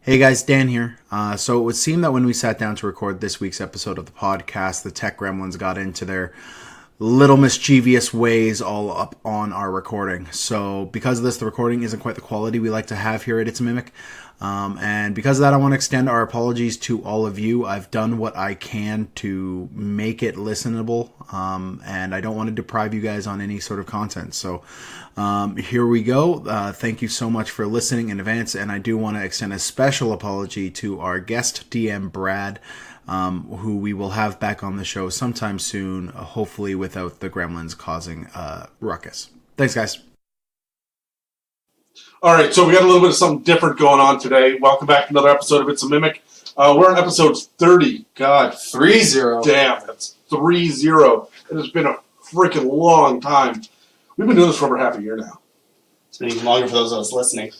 Hey guys, Dan here. So it would seem that when we sat down to record this week's episode of the podcast, the tech gremlins got into their little mischievous ways all up on our recording. So because of this, the recording isn't quite the quality we like to have here at It's a Mimic. And because of that, I want to extend our apologies to all of you. I've done what I can to make it listenable, and I don't want to deprive you guys on any sort of content. So here we go. Thank you so much for listening in advance, and I do want to extend a special apology to our guest DM, Brad, who we will have back on the show sometime soon, hopefully without the gremlins causing a ruckus. Thanks, guys. All right, so we got a little bit of something different going on today. Welcome back to another episode of It's a Mimic. We're on episode 30. God, 3-0. damn, that's 3-0. It has been a freaking long time. We've been doing this for over half a year now. It's been even longer for those of us listening.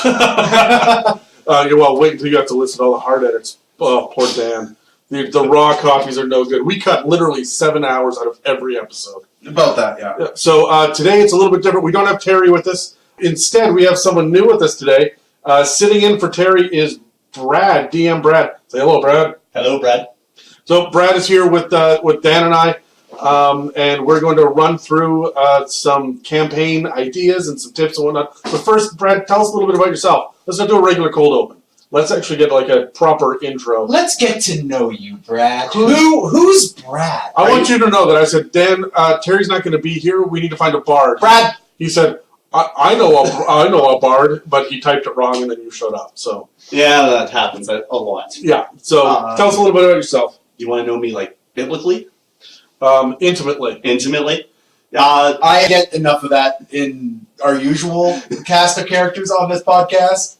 Well, wait until you have to listen to all the hard edits. Oh, poor Dan. The raw copies are no good. We cut literally 7 hours out of every episode. About that, yeah. So today it's a little bit different. We don't have Terry with us. Instead, we have someone new with us today. Sitting in for Terry is Brad, DM Brad. Say hello, Brad. Hello, Brad. So Brad is here with Dan and I, and we're going to run through some campaign ideas and some tips and whatnot. But first, Brad, tell us a little bit about yourself. Let's not do a regular cold open. Let's actually get like a proper intro. Let's get to know you, Brad. Who's Brad? I want you to know that I said, Dan, Terry's not going to be here. We need to find a bard. Brad. He said, I know a bard, but he typed it wrong and then you showed up. So Yeah, that happens a lot. yeah. So tell us a little bit about yourself. You want to know me, like, biblically? Intimately. Intimately? I get enough of that in our usual cast of characters on this podcast.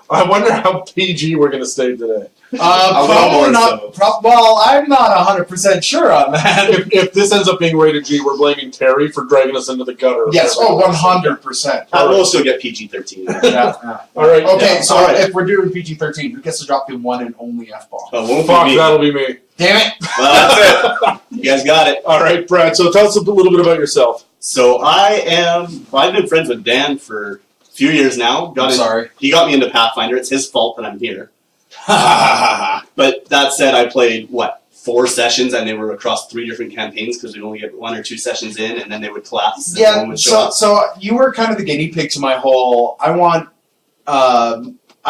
I wonder how PG we're going to stay today. Probably not. Well, I'm not 100% sure on that. If this ends up being rated G, we're blaming Terry for dragging us into the gutter. Yes, 100%. We'll still get PG-13. Yeah. All right. Okay, Yeah. so All right. if we're doing PG-13, who gets to drop the one and only F-bomb? Won't Fuck, be me. that'll be me. Damn it! Well, that's it. You guys got it. All right, Brad. So tell us a little bit about yourself. So I've been friends with Dan for a few years now. Sorry. He got me into Pathfinder. It's his fault that I'm here. But that said, I played, 4 sessions, and they were across 3 different campaigns because we'd only get 1 or 2 sessions in, and then they would collapse. And no one would show up. So you were kind of the guinea pig to my whole.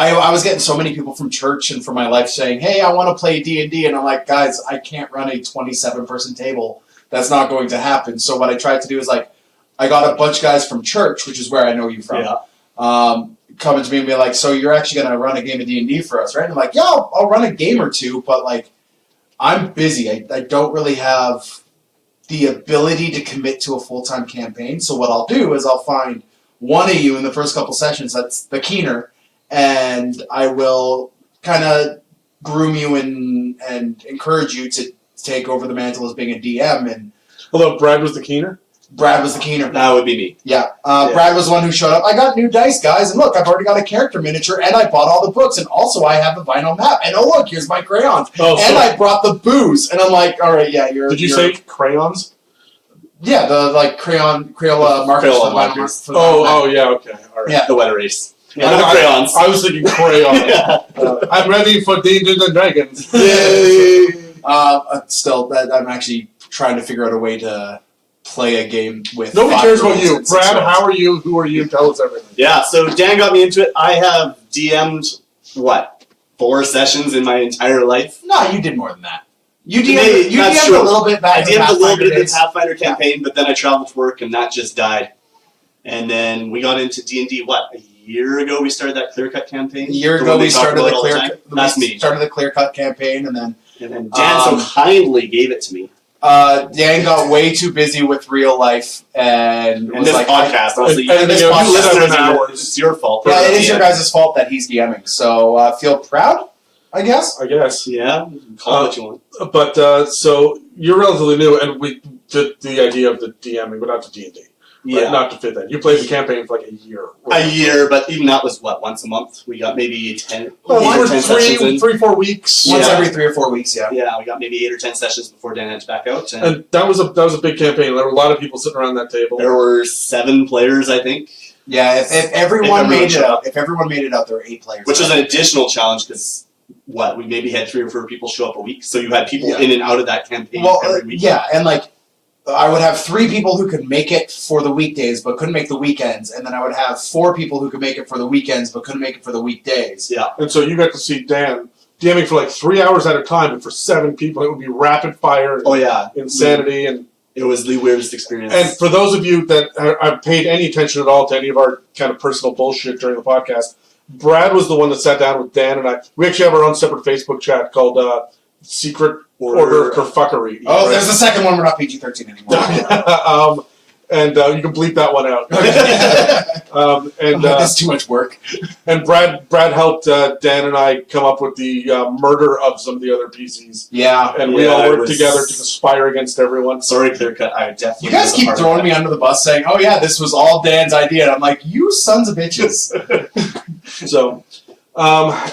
I was getting so many people from church and from my life saying, "Hey, I want to play D&D," and I'm like, "Guys, I can't run a 27-person table. That's not going to happen." So what I tried to do is I got a bunch of guys from church, which is where I know you from. Yeah. Coming to me and be like, "So you're actually going to run a game of D&D for us, right?" And I'm like, "Yeah, I'll run a game or two, but I'm busy. I don't really have the ability to commit to a full-time campaign. So what I'll do is I'll find one of you in the first couple sessions that's the keener, and I will kind of groom you and encourage you to take over the mantle as being a DM." And Hello, Brad was the keener? Brad was the keener. That would be me. Yeah. Brad was the one who showed up. "I got new dice, guys, and look, I've already got a character miniature, and I bought all the books, and also I have the vinyl map, and oh look, here's my crayons, and I brought the booze." And I'm like, "All right, yeah, you're." Did you say crayons? Yeah, the Crayola markers. Crayola for the markers. vinyl map. Oh, yeah, okay. All right. Yeah. The wet erase. Yeah, the crayons. I was thinking crayons. I'm ready for Dungeons and Dragons. Yay! Still, I'm actually trying to figure out a way to play a game with. Nobody cares about you. 5-year-olds and Brad, 6-year-olds. how are you? Who are you? Tell us everything. Yeah, so Dan got me into it. I have DM'd, 4 sessions in my entire life? No, you did more than that. You Maybe, that's DM'd true. a little bit back. I DM'd a little bit of the days. Pathfinder campaign, but then I traveled to work and that just died. And then we got into D&D, a year ago we started that Clear Cut campaign? A year The ago one we they talk started about the all the clear. time? That's me. Started the Clear Cut campaign, and then And Dan so kindly gave it to me. Dan got way too busy with real life and was this like, podcast, honestly, and this you podcast- listeners, 7 hours. it's your fault. "Yeah, it is your guys' fault that he's DMing." So feel proud, I guess. I guess. Yeah, call it what you want. But so you're relatively new, and we did the idea of the DMing, but not to D&D. Yeah. Right? Not to fit that. You played the campaign for a year. A year, but even that was once a month. We got maybe 10, Well, 8 we or were 10 sessions in. 3-4 weeks. Once Yeah. every 3 or 4 weeks, yeah. Yeah, we got maybe 8 or 10 sessions before Dan heads back out. And that was a big campaign. There were a lot of people sitting around that table. There were 7 players, I think. Yeah, if everyone made it out, there were 8 players. Which was an additional challenge because we maybe had 3 or 4 people show up a week, so you had people in and out of that campaign every week. Yeah, and like I would have 3 people who could make it for the weekdays but couldn't make the weekends, and then I would have 4 people who could make it for the weekends but couldn't make it for the weekdays. Yeah, and so you got to see Dan DMing for like 3 hours at a time, and for 7 people, it would be rapid fire. Insanity, and it was the weirdest experience. And for those of you that have paid any attention at all to any of our kind of personal bullshit during the podcast, Brad was the one that sat down with Dan and I. We actually have our own separate Facebook chat called Secret Order Kerfuckery. Oh, right? There's the second one. We're not PG-13 anymore. And you can bleep that one out. That's too much work. And Brad helped Dan and I come up with the murder of some of the other PCs. Yeah. And we all worked together to conspire against everyone. Sorry, Clearcut. I definitely. You guys keep throwing me under the bus saying, "Oh yeah, this was all Dan's idea," and I'm like, "You sons of bitches." So,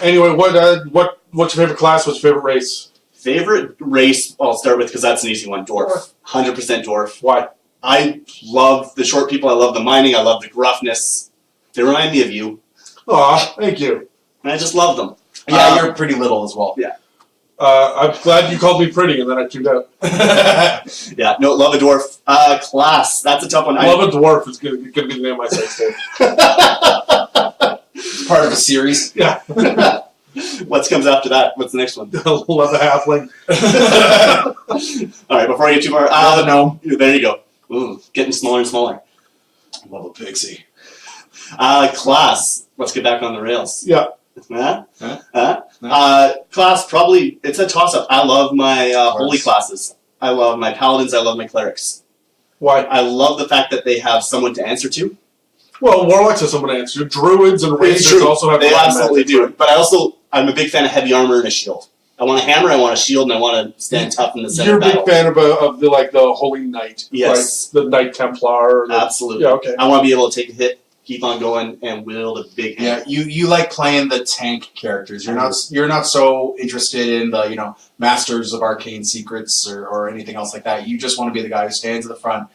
anyway, what's your favorite class? What's your favorite race? Favorite race? I'll start with because that's an easy one. Dwarf. 100% dwarf. Why? I love the short people. I love the mining. I love the gruffness. They remind me of you. Aw, thank you. And I just love them. Yeah, you're pretty little as well. Yeah. I'm glad you called me pretty, and then I tuned out. Yeah, no, love a dwarf. Class. That's a tough one. Love a dwarf is going to be the name of my sex tape. It's part of a series. Yeah. What comes after that? What's the next one? Love a halfling. All right, before I get too far, love a gnome. There you go. Ooh, getting smaller and smaller. Love a pixie. Class. Let's get back on the rails. Yeah. Class, probably, it's a toss-up. I love my holy classes. I love my paladins. I love my clerics. Why? I love the fact that they have someone to answer to. Well, warlocks have someone to answer to. Druids and rangers also have. They absolutely do. Right? But I'm a big fan of heavy armor and a shield. I want a hammer, I want a shield, and I want to stand tough in the center You're of battle. a big fan of the Holy Knight. Yes. Right? The Knight Templar. Absolutely. Yeah, okay. I want to be able to take a hit, keep on going, and wield a big hammer. Yeah, you like playing the tank characters. You're not so interested in the masters of arcane secrets or anything else like that. You just want to be the guy who stands at the front,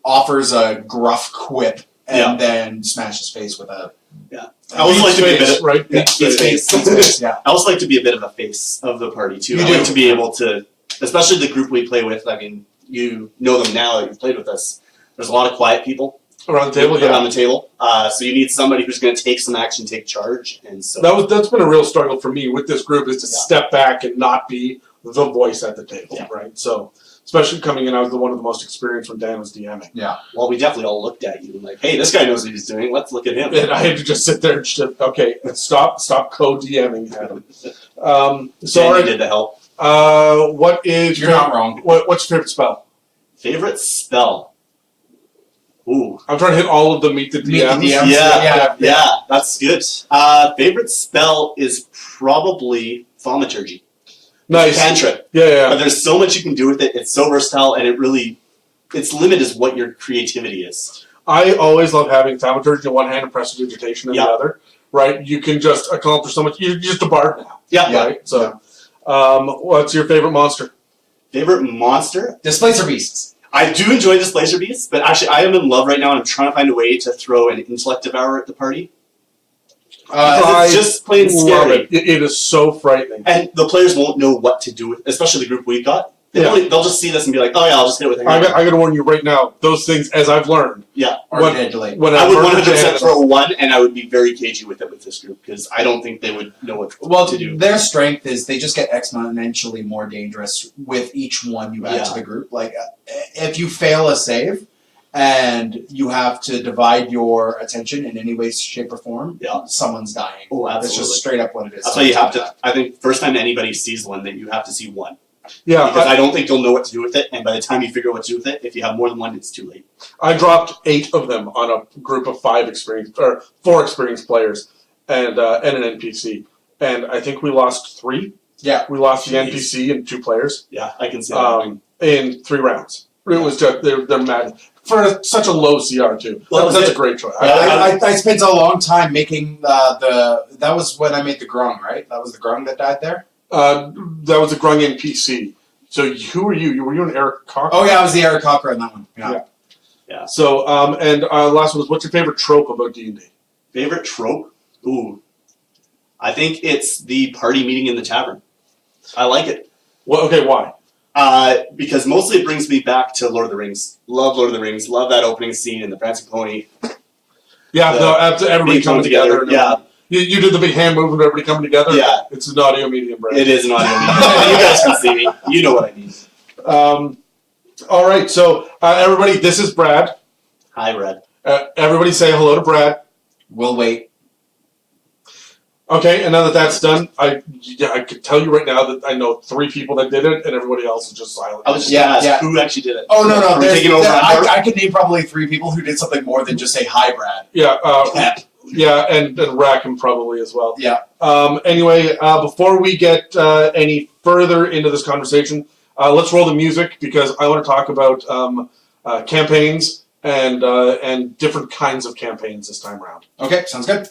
offers a gruff quip, and then smashes face with a. Yeah. I also like to be a bit of face. Yeah. I also like to be a bit of a face of the party too. I like to be able to, especially the group we play with. I mean, you know them now that you've played with us. There's a lot of quiet people around the table. Around the table. So you need somebody who's going to take some action, take charge, and so that's been a real struggle for me with this group is to step back and not be the voice at the table. Yeah. Right. So. Especially coming in, I was one of the most experienced when Dan was DMing. Yeah. Well, we definitely all looked at you and like, hey, this guy knows what he's doing. Let's look at him. And I had to just sit there and just, okay, stop co-DMing at him. Sorry. Did the help. What is You're not wrong. What's your favorite spell? Favorite spell? Ooh. I'm trying to hit all of the meet the DMs. Yeah, that's good. Favorite spell is probably Thaumaturgy. Nice. Cantrip. Yeah. But there's so much you can do with it. It's so versatile, and its limit is what your creativity is. I always love having Thaumaturgy in one hand and Prestidigitation in the other. Right? You can just accomplish so much. You're just a bard now. Yeah. Right? So, what's your favorite monster? Favorite monster? Displacer Beasts. I do enjoy Displacer Beasts, but actually I am in love right now, and I'm trying to find a way to throw an Intellect Devourer at the party. It's just plain scary. It is so frightening. And the players won't know what to do with, especially the group we got. They'll just see this and be like, oh yeah, I'll just hit it with a hammer. I got to warn you right now, those things, as I've learned, are deadly. I would 100% throw one, and I would be very cagey with it with this group, because I don't think they would know what to do. Their strength is they just get exponentially more dangerous with each one you add to the group. Like, if you fail a save, and you have to divide your attention in any way, shape, or form, someone's dying. Oh, absolutely. That's just straight up what it is. That's why you have to, I think, first time anybody sees one, that you have to see one. Yeah. Because I don't think you'll know what to do with it, and by the time you figure out what to do with it, if you have more than one, it's too late. I dropped 8 of them on a group of 4 experienced players, and an NPC. And I think we lost 3. Yeah. We lost the NPC and 2 players. Yeah, I can see that. In 3 rounds. It was just, they're mad. For such a low CR, too. Well, that's a great choice. I spent a long time making that was when I made the Grung, right? That was the Grung that died there? That was a Grung NPC. So who were you? Were you an Eric Cochran? Oh, yeah, I was the Eric Cochran in that one. Yeah. Yeah. So, and last one was, what's your favorite trope about D&D? Favorite trope? Ooh. I think it's the party meeting in the tavern. I like it. Well, okay, why? Because mostly it brings me back to Lord of the Rings. Love Lord of the Rings. Love that opening scene in the Prancing Pony. Yeah, after everybody coming together. Yeah. You did the big hand movement, everybody coming together? Yeah. It's an audio medium, Brad. It is an audio medium. You guys can see me. You know what I mean. All right, so everybody, this is Brad. Hi, Brad. Everybody say hello to Brad. We'll wait. Okay, and now that that's done, I could tell you right now that I know 3 people that did it, and everybody else is just silent. I was just going to ask who actually did it. Oh, no. Are we taking over I could name probably 3 people who did something more than just say, hi, Brad. Yeah, yeah, and Rackham probably as well. Yeah. Anyway, before we get any further into this conversation, let's roll the music, because I want to talk about campaigns and different kinds of campaigns this time around. Okay, sounds good.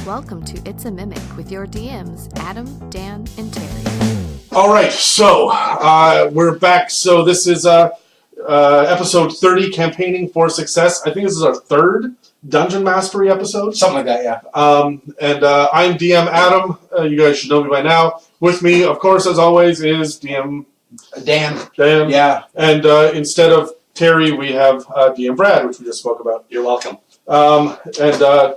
Welcome to It's a Mimic with your DMs, Adam, Dan, and Terry. All right, so we're back. So this is episode 30, Campaigning for Success. I think this is our 3rd Dungeon Mastery episode. Something like that, yeah. And I'm DM Adam. You guys should know me by now. With me, of course, as always, is DM Dan. Yeah. And instead of Terry, we have DM Brad, which we just spoke about. You're welcome. And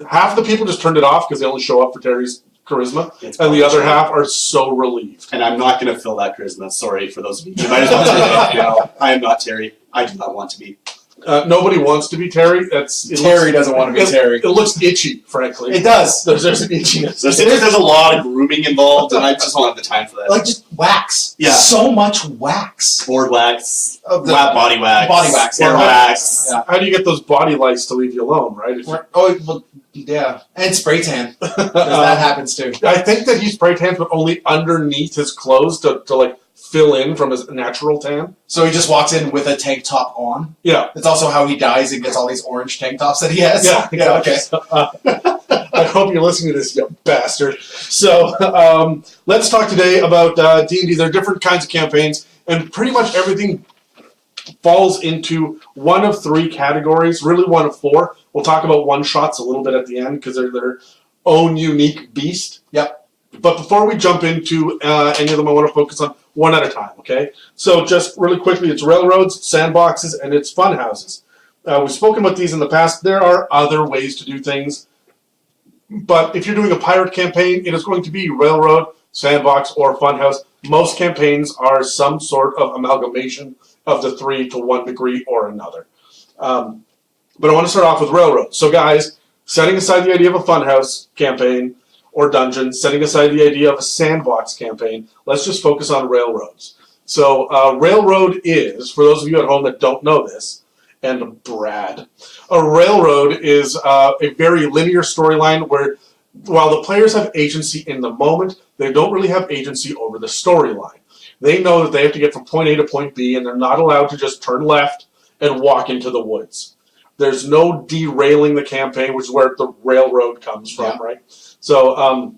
half the people just turned it off because they only show up for Terry's charisma, and the other half are so relieved. And I'm not going to fill that charisma. Sorry for those of you. You might as well turn it down. I am not Terry. I do not want to be. Nobody wants to be Terry. Terry doesn't want to be Terry. It looks itchy, frankly. It does. There's an itchiness. There's a lot of grooming involved, and I just don't have the time for that. Like, just wax. Yeah. So much wax. Board wax, Body wax. hair wax. Yeah. How do you get those body lice to leave you alone, right? Well, yeah. And spray tan. That happens too. I think that he spray tans, but only underneath his clothes to like fill in from his natural tan. So he just walks in with a tank top on. Yeah. It's also how he dies and gets all these orange tank tops that he has. Yeah, Okay. I hope you're listening to this, you bastard. So let's talk today about D&D. There are different kinds of campaigns, and pretty much everything falls into one of 3 categories, really one of 4. We'll talk about one-shots a little bit at the end because they're their own unique beast. Yep. But before we jump into any of them, I want to focus on one at a time, okay? So just really quickly, it's railroads, sandboxes, and it's funhouses. We've spoken about these in the past. There are other ways to do things. But if you're doing a pirate campaign, it is going to be railroad, sandbox, or funhouse. Most campaigns are some sort of amalgamation of the 3 to one degree or another. But I want to start off with railroad. So guys, setting aside the idea of a funhouse campaign or dungeon, setting aside the idea of a sandbox campaign, let's just focus on railroads. So railroad is, for those of you at home that don't know this, and Brad, a railroad is a very linear storyline where while the players have agency in the moment, they don't really have agency over the storyline. They know that they have to get from point A to point B, and they're not allowed to just turn left and walk into the woods. There's no derailing the campaign, which is where the railroad comes from, right? So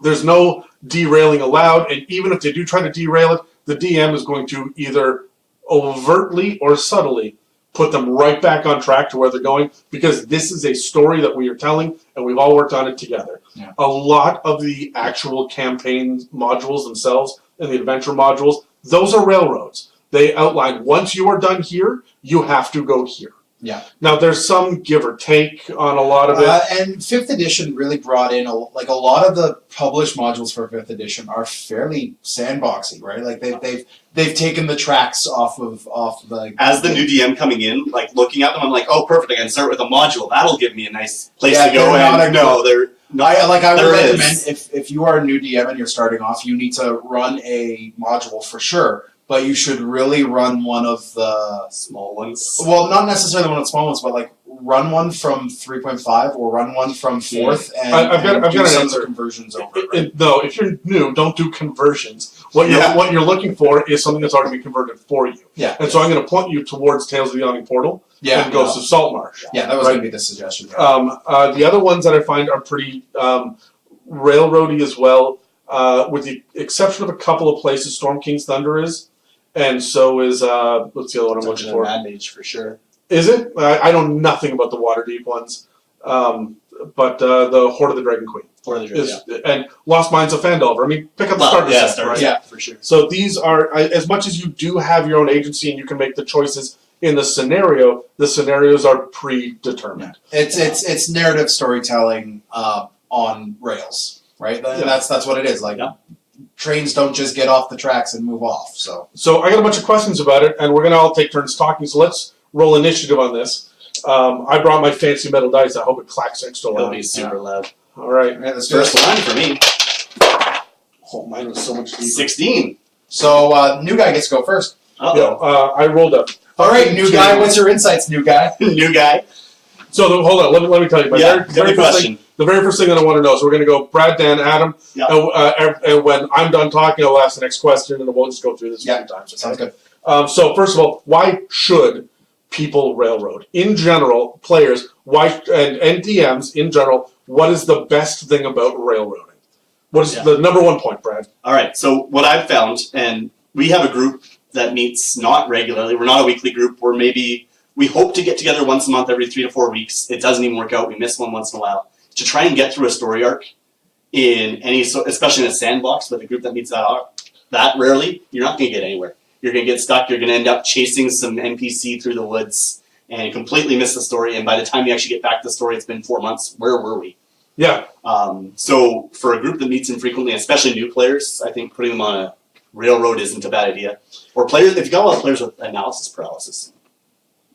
there's no derailing allowed, and even if they do try to derail it, the DM is going to either overtly or subtly put them right back on track to where they're going, because this is a story that we are telling, and we've all worked on it together. Yeah. A lot of the actual campaign modules themselves and the adventure modules, those are railroads. They outline, once you are done here, you have to go here. Yeah. Now, there's some give or take on a lot of it. And 5th edition really brought in, a lot of the published modules for 5th edition are fairly sandboxy, right? Like they've taken the tracks off the... As the new DM coming in, like looking at them, I'm like, oh, perfect, I can start with a module. That'll give me a nice place to go. They're not. I would recommend, if you are a new DM and you're starting off, you need to run a module for sure. But you should really run one of the small ones. Well, not necessarily one of the small ones, but like run one from 3.5 or run one from 4th, and I've got an answer. Conversions over. No, if you're new, don't do conversions. What you're looking for is something that's already been converted for you. Yeah. And so I'm going to point you towards Tales of the Yawning Portal. Yeah. And Ghosts of Saltmarsh. Yeah, that was going to be the suggestion. The other ones that I find are pretty railroady as well. with the exception of a couple of places, Storm King's Thunder is, and so is what's the other one I'm looking for? Mad Mage for sure. Is it? I know nothing about the Waterdeep ones, but the Horde of the Dragon Queen. And Lost Mines of Fandelver. I mean, pick up the starter set, right? Yeah, for sure. So these are, as much as you do have your own agency and you can make the choices in the scenarios are predetermined. It's narrative storytelling on rails, right? And that's what it is. Like trains don't just get off the tracks and move off. So I got a bunch of questions about it, and we're gonna all take turns talking. So let's roll initiative on this. I brought my fancy metal dice. I hope it clacks extra loud. It'll be super loud. All right. yeah, that's First one for me. Oh, mine was so much deeper. 16. So new guy gets to go first. Uh-oh. I rolled up. All right, new guy. What's your insights, new guy? New guy. So hold on. Let me tell you. The very first thing that I want to know. So we're going to go Brad, Dan, Adam. Yeah. And when I'm done talking, I'll ask the next question, and we'll just go through this a few times. Sounds good. So first of all, why should people railroad? In general, players, why and DMs in general, what is the best thing about railroading? What is the number one point, Brad? All right. So what I've found, and we have a group that meets not regularly. We're not a weekly group. We hope to get together once a month, every 3 to 4 weeks. It doesn't even work out. We miss one once in a while to try and get through a story arc in any, especially in a sandbox with a group that meets that rarely. You're not going to get anywhere. You're going to get stuck. You're going to end up chasing some NPC through the woods and completely miss the story. And by the time you actually get back to the story, it's been 4 months. Where were we? Yeah. So for a group that meets infrequently, especially new players, I think putting them on a railroad isn't a bad idea. Or players, if you got a lot of players with analysis paralysis.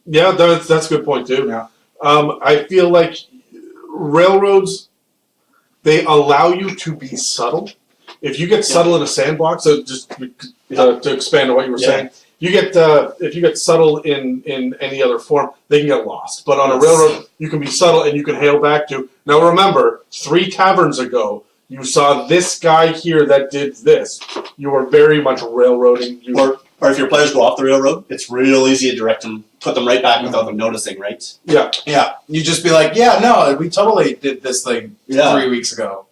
Yeah, that's a good point too. Yeah. I feel like railroads, they allow you to be subtle. If you get subtle in a sandbox, so just to expand on what you were saying, you get if you get subtle in any other form, they can get lost. But on a railroad, you can be subtle and you can hail back to. Now remember, 3 taverns ago, you saw this guy here that did this. You were very much railroading. Or if your players go off the railroad, it's real easy to direct them, put them right back without them noticing, right? Yeah. Yeah. You just be like, yeah, no, we totally did this thing 3 weeks ago.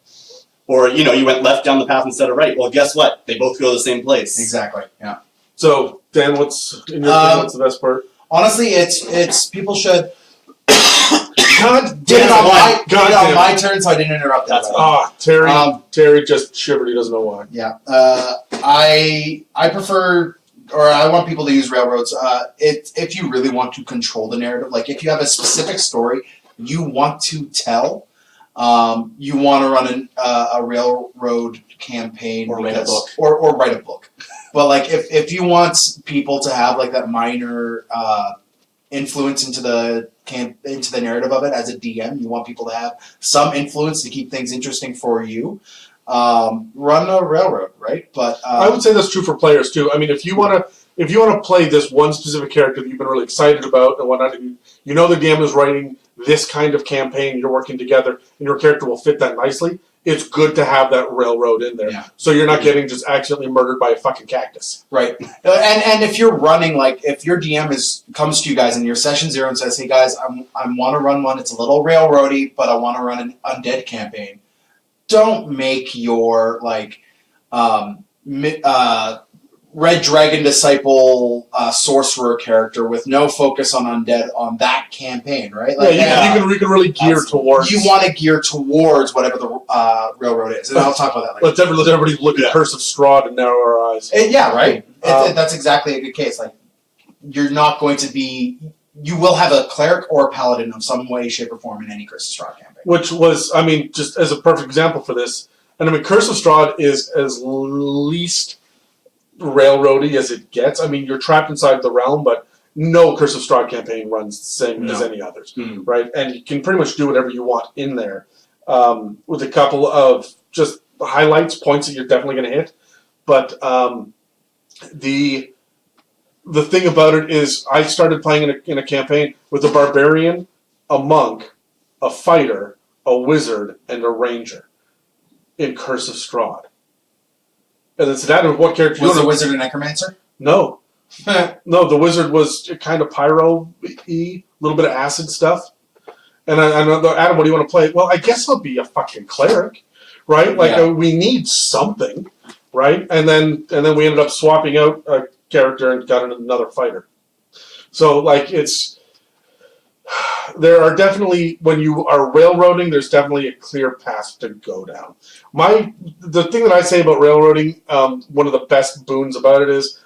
Or, you went left down the path instead of right. Well, guess what? They both go to the same place. Exactly. Yeah. So, Dan, what's in your opinion, what's the best part? Honestly, it's people should. God Did damn it on it. my turn, so I didn't interrupt. That's Terry just shivered. He doesn't know why. Yeah. I prefer, or I want people to use railroads. If you really want to control the narrative, like if you have a specific story you want to tell, you want to run a railroad campaign or write a book, or write a book. But like if you want people to have like that minor influence into the narrative of it as a DM, you want people to have some influence to keep things interesting for you. Run a railroad, right? But I would say that's true for players too. I mean, if you want to play this one specific character that you've been really excited about and whatnot, you know the DM is writing this kind of campaign, you're working together, and your character will fit that nicely. It's good to have that railroad in there, so you're not getting just accidentally murdered by a fucking cactus. Right. And if you're running, like if your DM comes to you guys in your session 0 and says, "Hey guys, I want to run one. It's a little railroady, but I want to run an undead campaign." Don't make your Red Dragon Disciple sorcerer character with no focus on undead on that campaign, right? Like, you can really gear towards. You want to gear towards whatever the railroad is, and I'll talk about that later. Let everybody look at Curse of Strahd and narrow our eyes. Right. That's exactly a good case. Like, you're not going to be. You will have a cleric or a paladin of some way, shape, or form in any Curse of Strahd campaign. Which was, I mean, just as a perfect example for this, and I mean, Curse of Strahd is as least railroady as it gets. I mean, you're trapped inside the realm, but no Curse of Strahd campaign runs the same as any others, right? And you can pretty much do whatever you want in there, with a couple of just highlights, points that you're definitely going to hit. But the thing about it is, I started playing in a campaign with a barbarian, a monk, a fighter, a wizard, and a ranger in Curse of Strahd. And it's that of what character was the wizard a necromancer? No. No, the wizard was kind of pyro-y, a little bit of acid stuff. And I know, Adam, what do you want to play? Well, I guess I'll be a fucking cleric, right? Like we need something, right? And then we ended up swapping out a character and got another fighter. So like there are definitely, when you are railroading, there's definitely a clear path to go down. The thing that I say about railroading, one of the best boons about it is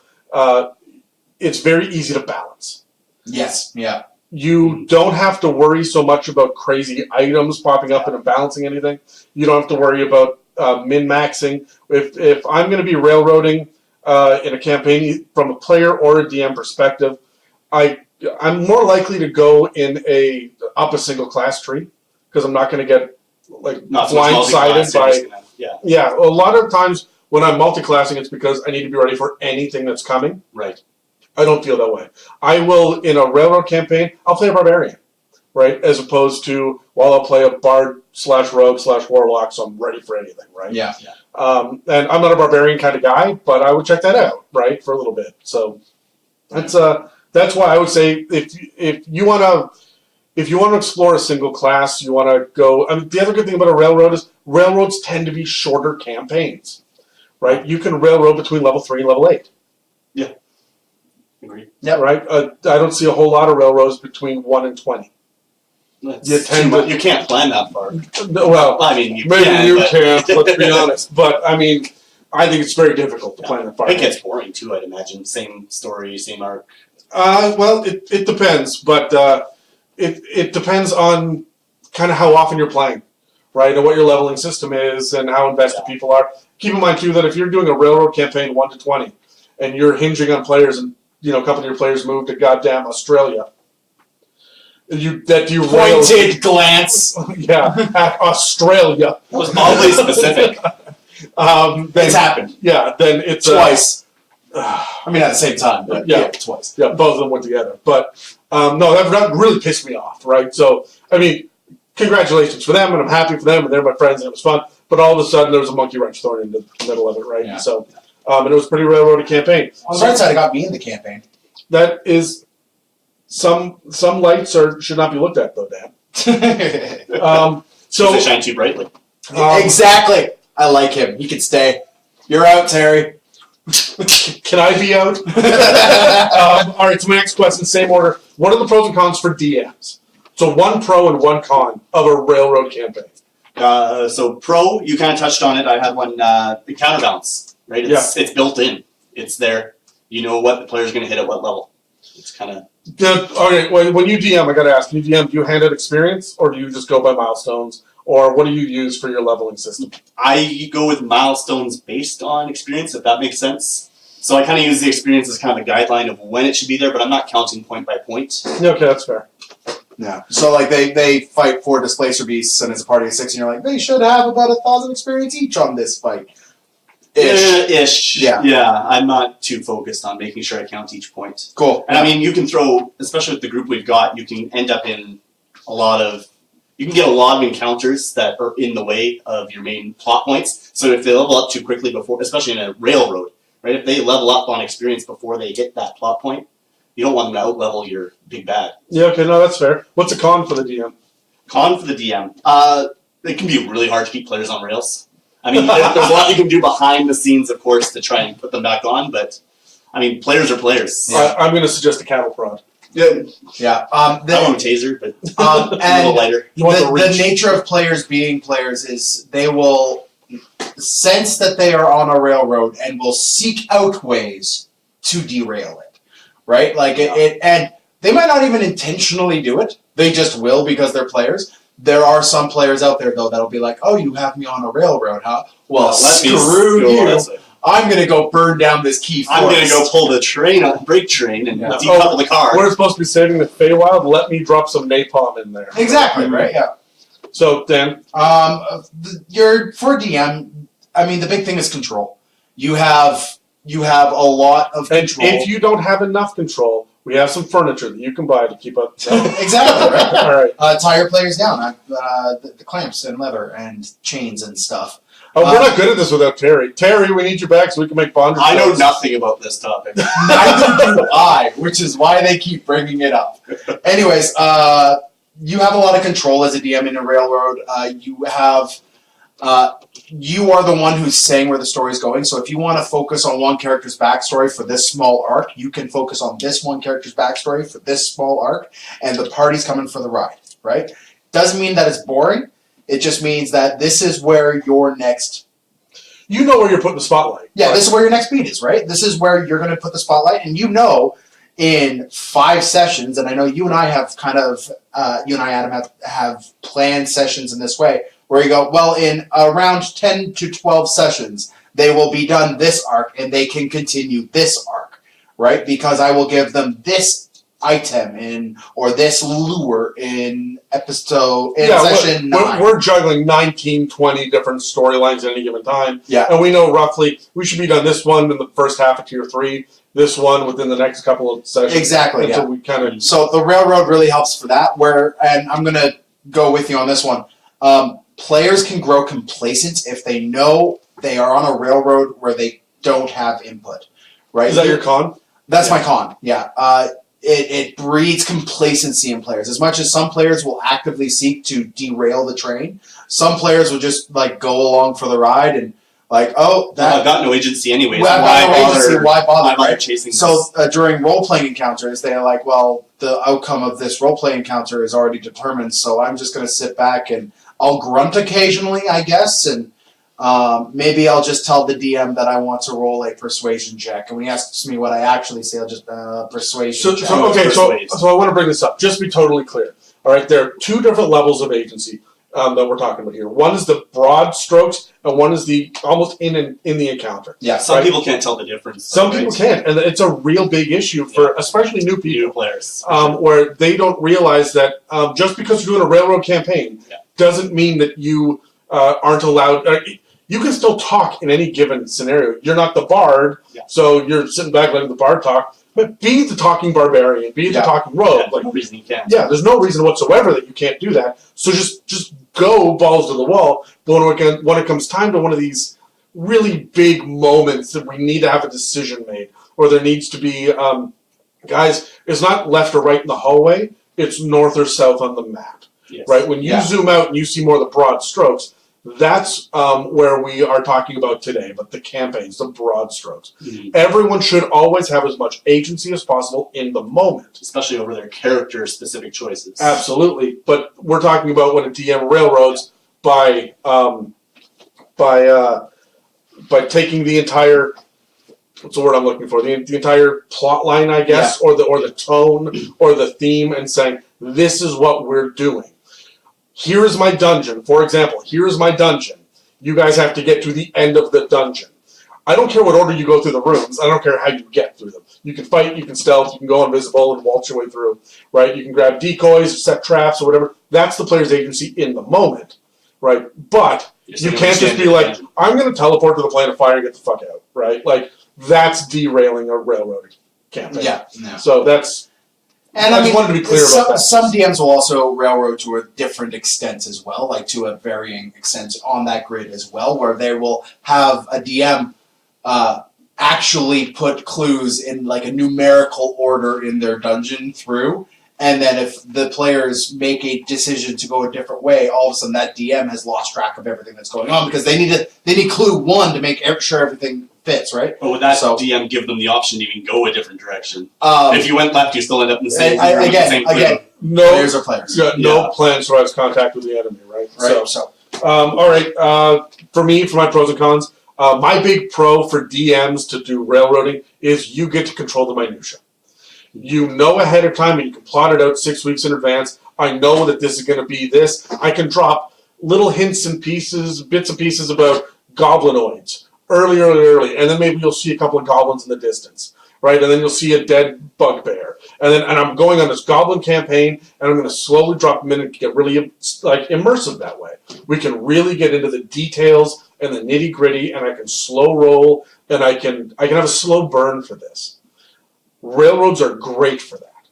it's very easy to balance. Yes, yeah. You don't have to worry so much about crazy items popping up and balancing anything. You don't have to worry about min-maxing. If I'm going to be railroading in a campaign from a player or a DM perspective, I'm more likely to go up a single class tree because I'm not going to get blindsided by. Yeah. A lot of times when I'm multi-classing, it's because I need to be ready for anything that's coming. Right. I don't feel that way. I will, in a railroad campaign, I'll play a barbarian, right? As opposed to, I'll play a bard / rogue / warlock, so I'm ready for anything, right? Yeah. And I'm not a barbarian kind of guy, but I would check that out, right, for a little bit. So that's why I would say if you want to explore a single class, you want to go. I mean, the other good thing about a railroad is railroads tend to be shorter campaigns, right? You can railroad between level 3 and level 8. Yeah. Agreed. Yeah, right. I don't see a whole lot of railroads between 1 and 20. You can't plan that far. Well, I mean, maybe you can't. Let's be honest. But I mean, I think it's very difficult to plan that far. It gets boring too, I'd imagine. Same story, same arc. Well, it depends, but it depends on kind of how often you're playing, right, and what your leveling system is, and how invested people are. Keep in mind too that if you're doing a railroad campaign 1 to 20, and you're hinging on players, and a couple of your players move to goddamn Australia, you pointed glance. Yeah, at Australia. It was oddly specific. It's happened. Yeah, then it's twice. I mean, at the same time, but yeah, twice. Yeah, both of them went together. But no, that really pissed me off, right? So, I mean, congratulations for them, and I'm happy for them, and they're my friends, and it was fun. But all of a sudden, there was a monkey wrench thrown into the middle of it, right? Yeah. So, and it was a pretty railroady campaign. On the right side, it got me in the campaign. That is, some lights should not be looked at, though, Dan. So they shine too brightly. Exactly. I like him. He can stay. You're out, Terry. Can I be out? All right, so my next question, same order. What are the pros and cons for DMs? So one pro and one con of a railroad campaign. So pro, you kind of touched on it. I had one, the counterbalance, right? It's built in. It's there. You know what the player's going to hit at what level. It's kind of... Okay, when you DM, I got to ask, do you hand out experience, or do you just go by milestones? Or what do you use for your leveling system? I go with milestones based on experience, if that makes sense. So I kind of use the experience as kind of a guideline of when it should be there, but I'm not counting point by point. Okay, that's fair. Yeah. So like they fight 4 displacer beasts, and it's a party of 6, and you're like, they should have about 1,000 experience each on this fight. Ish. Yeah. Yeah. I'm not too focused on making sure I count each point. Cool. And I mean, you can throw, especially with the group we've got, you can end up in you can get a lot of encounters that are in the way of your main plot points. So if they level up too quickly before, especially in a railroad, right? If they level up on experience before they hit that plot point, you don't want them to out-level your big bad. Yeah, okay, no, that's fair. What's a con for the DM? Con for the DM. It can be really hard to keep players on rails. I mean, there's a lot you can do behind the scenes, of course, to try and put them back on, but, I mean, players are players. Yeah. I'm going to suggest a cattle prod. Yeah. I want a taser, but a little lighter. The nature of players being players is they will sense that they are on a railroad and will seek out ways to derail it, right? Like and they might not even intentionally do it. They just will because they're players. There are some players out there though that'll be like, "Oh, you have me on a railroad, huh? Well, screw you. I'm going to go burn down this key forest. I'm going to go pull the brake train, and decouple the car." We're supposed to be saving the Feywild. Let me drop some napalm in there. Exactly, right? Yeah. So, Dan? For DM, I mean, the big thing is control. You have a lot of control. And if you don't have enough control, we have some furniture that you can buy to keep up. Exactly, right? All right. Tie your players down. The clamps and leather and chains and stuff. Oh, we're not good at this without Terry. Terry, we need you back so we can make bondage. I know nothing about this topic. Neither do I, which is why they keep bringing it up. Anyways, you have a lot of control as a DM in a railroad. You have you are the one who's saying where the story is going. So if you want to focus on one character's backstory for this small arc, you can focus on this one character's backstory for this small arc, and the party's coming for the ride, right? Doesn't mean that it's boring. It just means that this is where your next... You know where you're putting the spotlight. Yeah, right? This is where your next beat is, right? This is where you're going to put the spotlight, and you know in 5 sessions, and I know you and I have kind of, you and I, Adam, have planned sessions in this way, where you go, well, in around 10 to 12 sessions, they will be done this arc, and they can continue this arc, right? Because I will give them this item or this lure in session 9. We're juggling 19, 20 different storylines at any given time. Yeah. And we know roughly we should be done this one in the first half of Tier 3, this one within the next couple of sessions. Exactly, so we kind of... So the railroad really helps for that, and I'm going to go with you on this one. Players can grow complacent if they know they are on a railroad where they don't have input. Right? Is that your con? That's my con, yeah. It breeds complacency in players. As much as some players will actively seek to derail the train, some players will just go along for the ride and I've got no agency anyways. Well, why bother? Right? Chasing so during role-playing encounters, they're like, well, the outcome of this role-playing encounter is already determined, so I'm just going to sit back and I'll grunt occasionally, I guess, and maybe I'll just tell the DM that I want to roll a persuasion check. And when he asks me what I actually say, I'll just persuasion check. So I want to bring this up. Just to be totally clear. All right, there are 2 different levels of agency that we're talking about here. One is the broad strokes, and one is the almost in the encounter. Yeah, some people can't tell the difference. Some people can't, and it's a real big issue for especially new people, new players, where they don't realize that just because you're doing a railroad campaign doesn't mean that you aren't allowed. You can still talk in any given scenario. You're not the bard, so you're sitting back letting the bard talk. But be the talking barbarian, be the talking rogue. Yeah, no reason you can't. Yeah, there's no reason whatsoever that you can't do that. So just go balls to the wall. But when it comes time to one of these really big moments that we need to have a decision made, or there needs to be, guys, it's not left or right in the hallway. It's north or south on the map. Yes. Right? When you zoom out and you see more of the broad strokes, that's where we are talking about today, but the campaigns, the broad strokes. Mm-hmm. Everyone should always have as much agency as possible in the moment. Especially over their character-specific choices. Absolutely. But we're talking about when a DM railroads by taking the entire... What's the word I'm looking for? The entire plot line, I guess, or the tone, or the theme, and saying, this is what we're doing. Here is my dungeon. For example, here is my dungeon. You guys have to get to the end of the dungeon. I don't care what order you go through the rooms. I don't care how you get through them. You can fight, you can stealth, you can go invisible and waltz your way through, right? You can grab decoys, set traps, or whatever. That's the player's agency in the moment, right? But you can't just be like, I'm going to teleport to the plane of fire and get the fuck out, right? That's derailing a railroad campaign. Yeah. So that's... And I just wanted to be clear about that. Some DMs will also railroad to a different extent as well, to a varying extent on that grid as well, where they will have a DM actually put clues in a numerical order in their dungeon through, and then if the players make a decision to go a different way, all of a sudden that DM has lost track of everything that's going on because they need clue 1 to make sure everything fits, right? But would that DM give them the option to even go a different direction? If you went left, you still end up in the same again, no players are players. No plan survives contact with the enemy, right? All right. For me, for my pros and cons, my big pro for DMs to do railroading is you get to control the minutia. You know ahead of time, and you can plot it out 6 weeks in advance. I know that this is going to be this. I can drop little hints and bits and pieces about goblinoids early, and then maybe you'll see a couple of goblins in the distance, right? And then you'll see a dead bugbear, and I'm going on this goblin campaign, and I'm going to slowly drop them in and get really immersive that way. We can really get into the details and the nitty gritty, and I can slow roll, and I can have a slow burn for this. Railroads are great for that.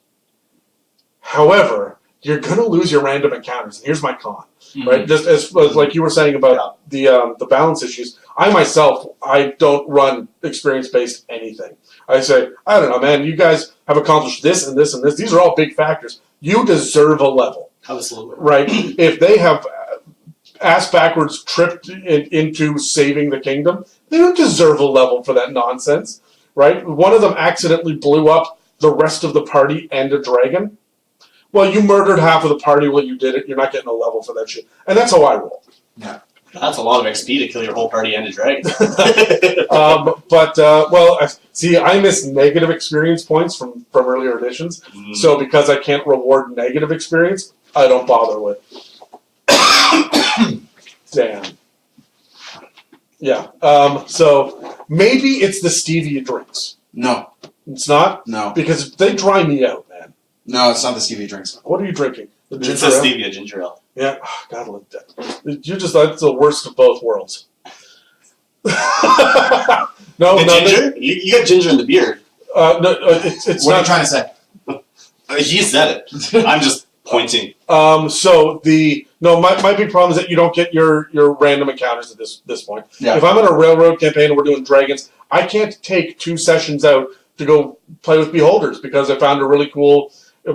However, you're going to lose your random encounters, and here's my con. Right, just as like you were saying about the balance issues. I don't run experience-based anything. I say, I don't know, man. You guys have accomplished this and this and this. These are all big factors. You deserve a level. Absolutely. Right. If they have ass backwards tripped into saving the kingdom. They don't deserve a level for that nonsense, right? One of them accidentally blew up the rest of the party and a dragon. Well, you murdered half of the party while you did it. You're not getting a level for that shit. And that's how I roll. Yeah. That's a lot of XP to kill your whole party and a dragon. See, I miss negative experience points from earlier editions. So because I can't reward negative experience, I don't bother with. Damn. Yeah. So maybe it's the stevia drinks. No. It's not? No. Because they dry me out, man. No, it's not the stevia drinks. What are you drinking? The It says stevia ginger ale. Yeah. Oh, God, look at that. You just that's the worst of both worlds. No, ginger? You got ginger in the beard. It's what not. are you trying to say? He said it. I'm just pointing. My big problem is that you don't get your random encounters at this point. Yeah. If I'm in a railroad campaign and we're doing dragons, I can't take 2 sessions out to go play with beholders because I found a really cool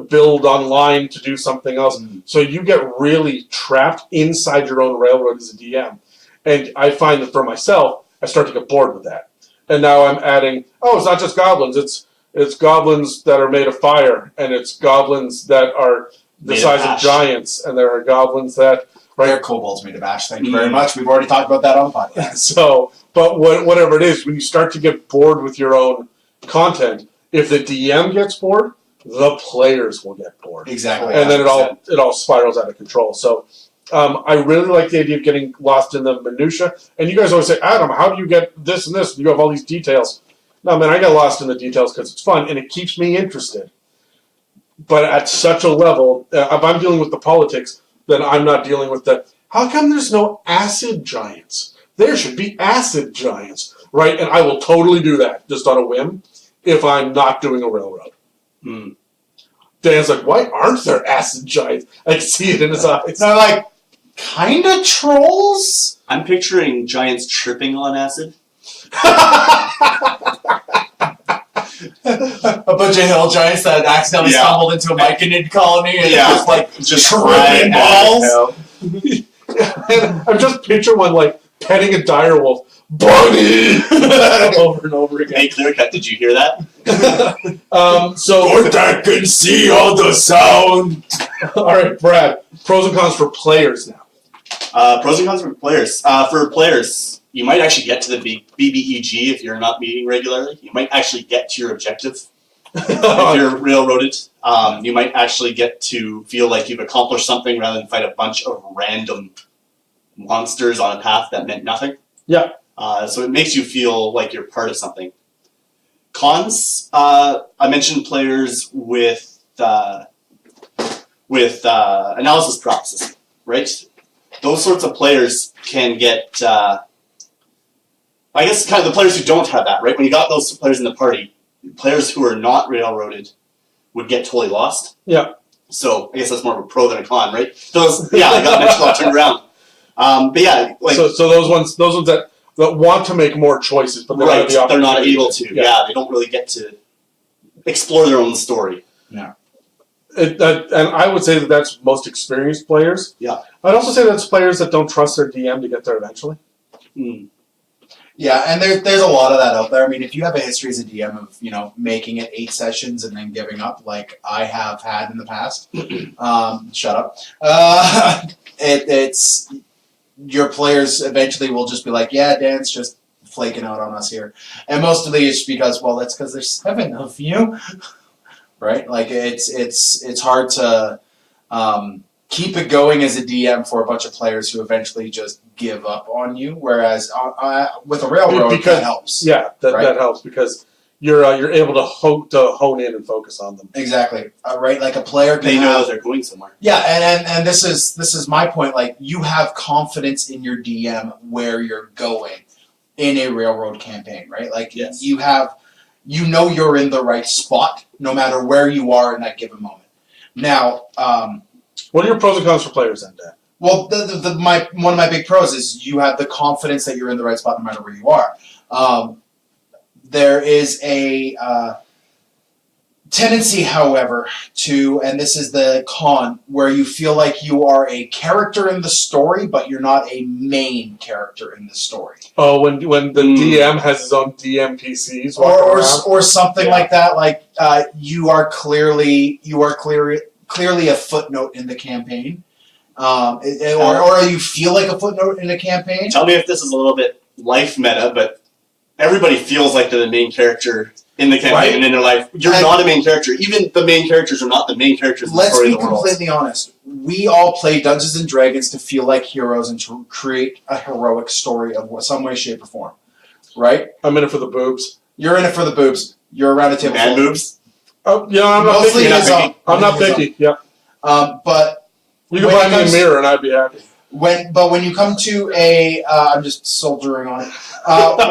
build online to do something else. So you get really trapped inside your own railroad as a DM. And I find that for myself, I start to get bored with that. And now I'm adding, it's not just goblins, it's goblins that are made of fire, and it's goblins that are the size of giants, and there are goblins that... They're kobolds made of ash. Thank you very much. We've already talked about that on the podcast. Whatever it is, when you start to get bored with your own content, if the DM gets bored, the players will get bored. Exactly. And then it all spirals out of control. So I really like the idea of getting lost in the minutia. And you guys always say, Adam, how do you get this and this? You have all these details. No, man, I get lost in the details because it's fun and it keeps me interested. But at such a level, if I'm dealing with the politics, then I'm not dealing with the, how come there's no acid giants? There should be acid giants, right? And I will totally do that, just on a whim, if I'm not doing a railroad. Dan's like, why aren't there acid giants? I can see it in his eyes. They're like, kind of trolls? I'm picturing giants tripping on acid. A bunch of hill giants that accidentally stumbled into a myconid colony and just tripping balls. I'm just picturing one like petting a dire wolf. Bunny! Over and over again. Hey, Clearcut, did you hear that? That can see all the sound. Alright, Brad. Pros and cons for players now. Pros and cons for players. For players, you might actually get to the BBEG if you're not meeting regularly. You might actually get to your objective if you're railroaded. You might actually get to feel like you've accomplished something rather than fight a bunch of random monsters on a path that meant nothing. Yeah. So it makes you feel like you're part of something. Cons, I mentioned players with analysis paralysis, right? Those sorts of players can get, I guess kind of the players who don't have that, right? When you got those players in the party, players who are not railroaded would get totally lost. Yeah. So I guess that's more of a pro than a con, right? Those, I got mentioned all turned around. But yeah, like so those ones that want to make more choices, but they're not able to. Yeah, they don't really get to explore their own story. Yeah. And I would say that that's most experienced players. Yeah. I'd also say that's players that don't trust their DM to get there eventually. Yeah, and there's a lot of that out there. I mean, if you have a history as a DM of, making it 8 sessions and then giving up, like I have had in the past, shut up. It's your players eventually will just be like, yeah, Dan's just flaking out on us here. And mostly it's because, well, that's because there's 7 of you. Right? Like, it's hard to keep it going as a DM for a bunch of players who eventually just give up on you. Whereas with a railroad, that helps. Yeah, that helps because you're able to hone in and focus on them. Exactly. Right? Like a player can They know that they're going somewhere. Yeah, and this is my point. Like, you have confidence in your DM where you're going in a railroad campaign, right? Like, yes. You know you're in the right spot no matter where you are in that given moment. Now, what are your pros and cons for players then, Dan? Well, one of my big pros is you have the confidence that you're in the right spot no matter where you are. There is a tendency, however, and this is the con, where you feel like you are a character in the story, but you're not a main character in the story. Oh, when the DM has his own DM PCs, or something like that. Like you are clearly a footnote in the campaign, or you feel like a footnote in a campaign. Tell me if this is a little bit life meta, but everybody feels like they're the main character in the campaign and in their life. You're not a main character. Even the main characters are not the main characters in the story of the world. Let's be completely honest. We all play Dungeons and Dragons to feel like heroes and to create a heroic story of some way, shape, or form. Right? I'm in it for the boobs. You're in it for the boobs. You're around a table and full. boobs? Oh, yeah, I'm not Mostly picky. I'm not picky. Yeah. But you can buy me a mirror and I'd be happy. When you come to I'm just soldiering on it.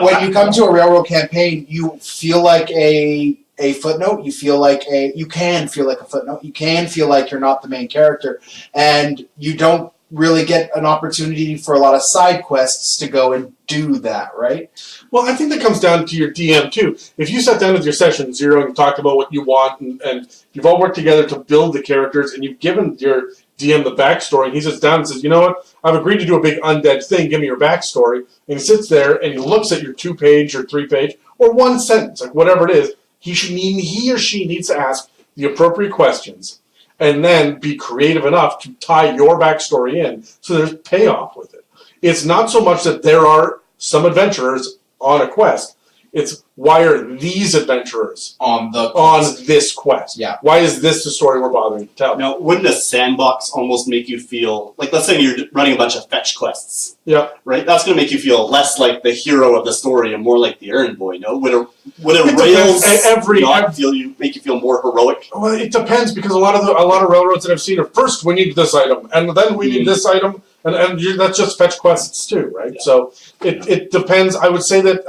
When you come to a railroad campaign, you feel like a footnote. You can feel like a footnote. You can feel like you're not the main character, and you don't really get an opportunity for a lot of side quests to go and do that, right? Well, I think that comes down to your DM too. If you sat down with your session zero and talked about what you want, and you've all worked together to build the characters, and you've given your DM the backstory, and he sits down and says, you know what, I've agreed to do a big undead thing, give me your backstory, and he sits there and he looks at your 2-page or 3-page or one sentence, like whatever it is, he or she needs to ask the appropriate questions and then be creative enough to tie your backstory in so there's payoff with it. It's not so much that there are some adventurers on a quest. It's why are these adventurers on this quest? Yeah. Why is this the story we're bothering to tell? Now, wouldn't a sandbox almost make you feel like, let's say you're running a bunch of fetch quests? Yeah. Right. That's going to make you feel less like the hero of the story and more like the errand boy. No, would a rails make you feel more heroic? Well, it depends because a lot of railroads that I've seen are first we need this item and then we need this item and that's just fetch quests too, right? Yeah. So it depends. I would say that.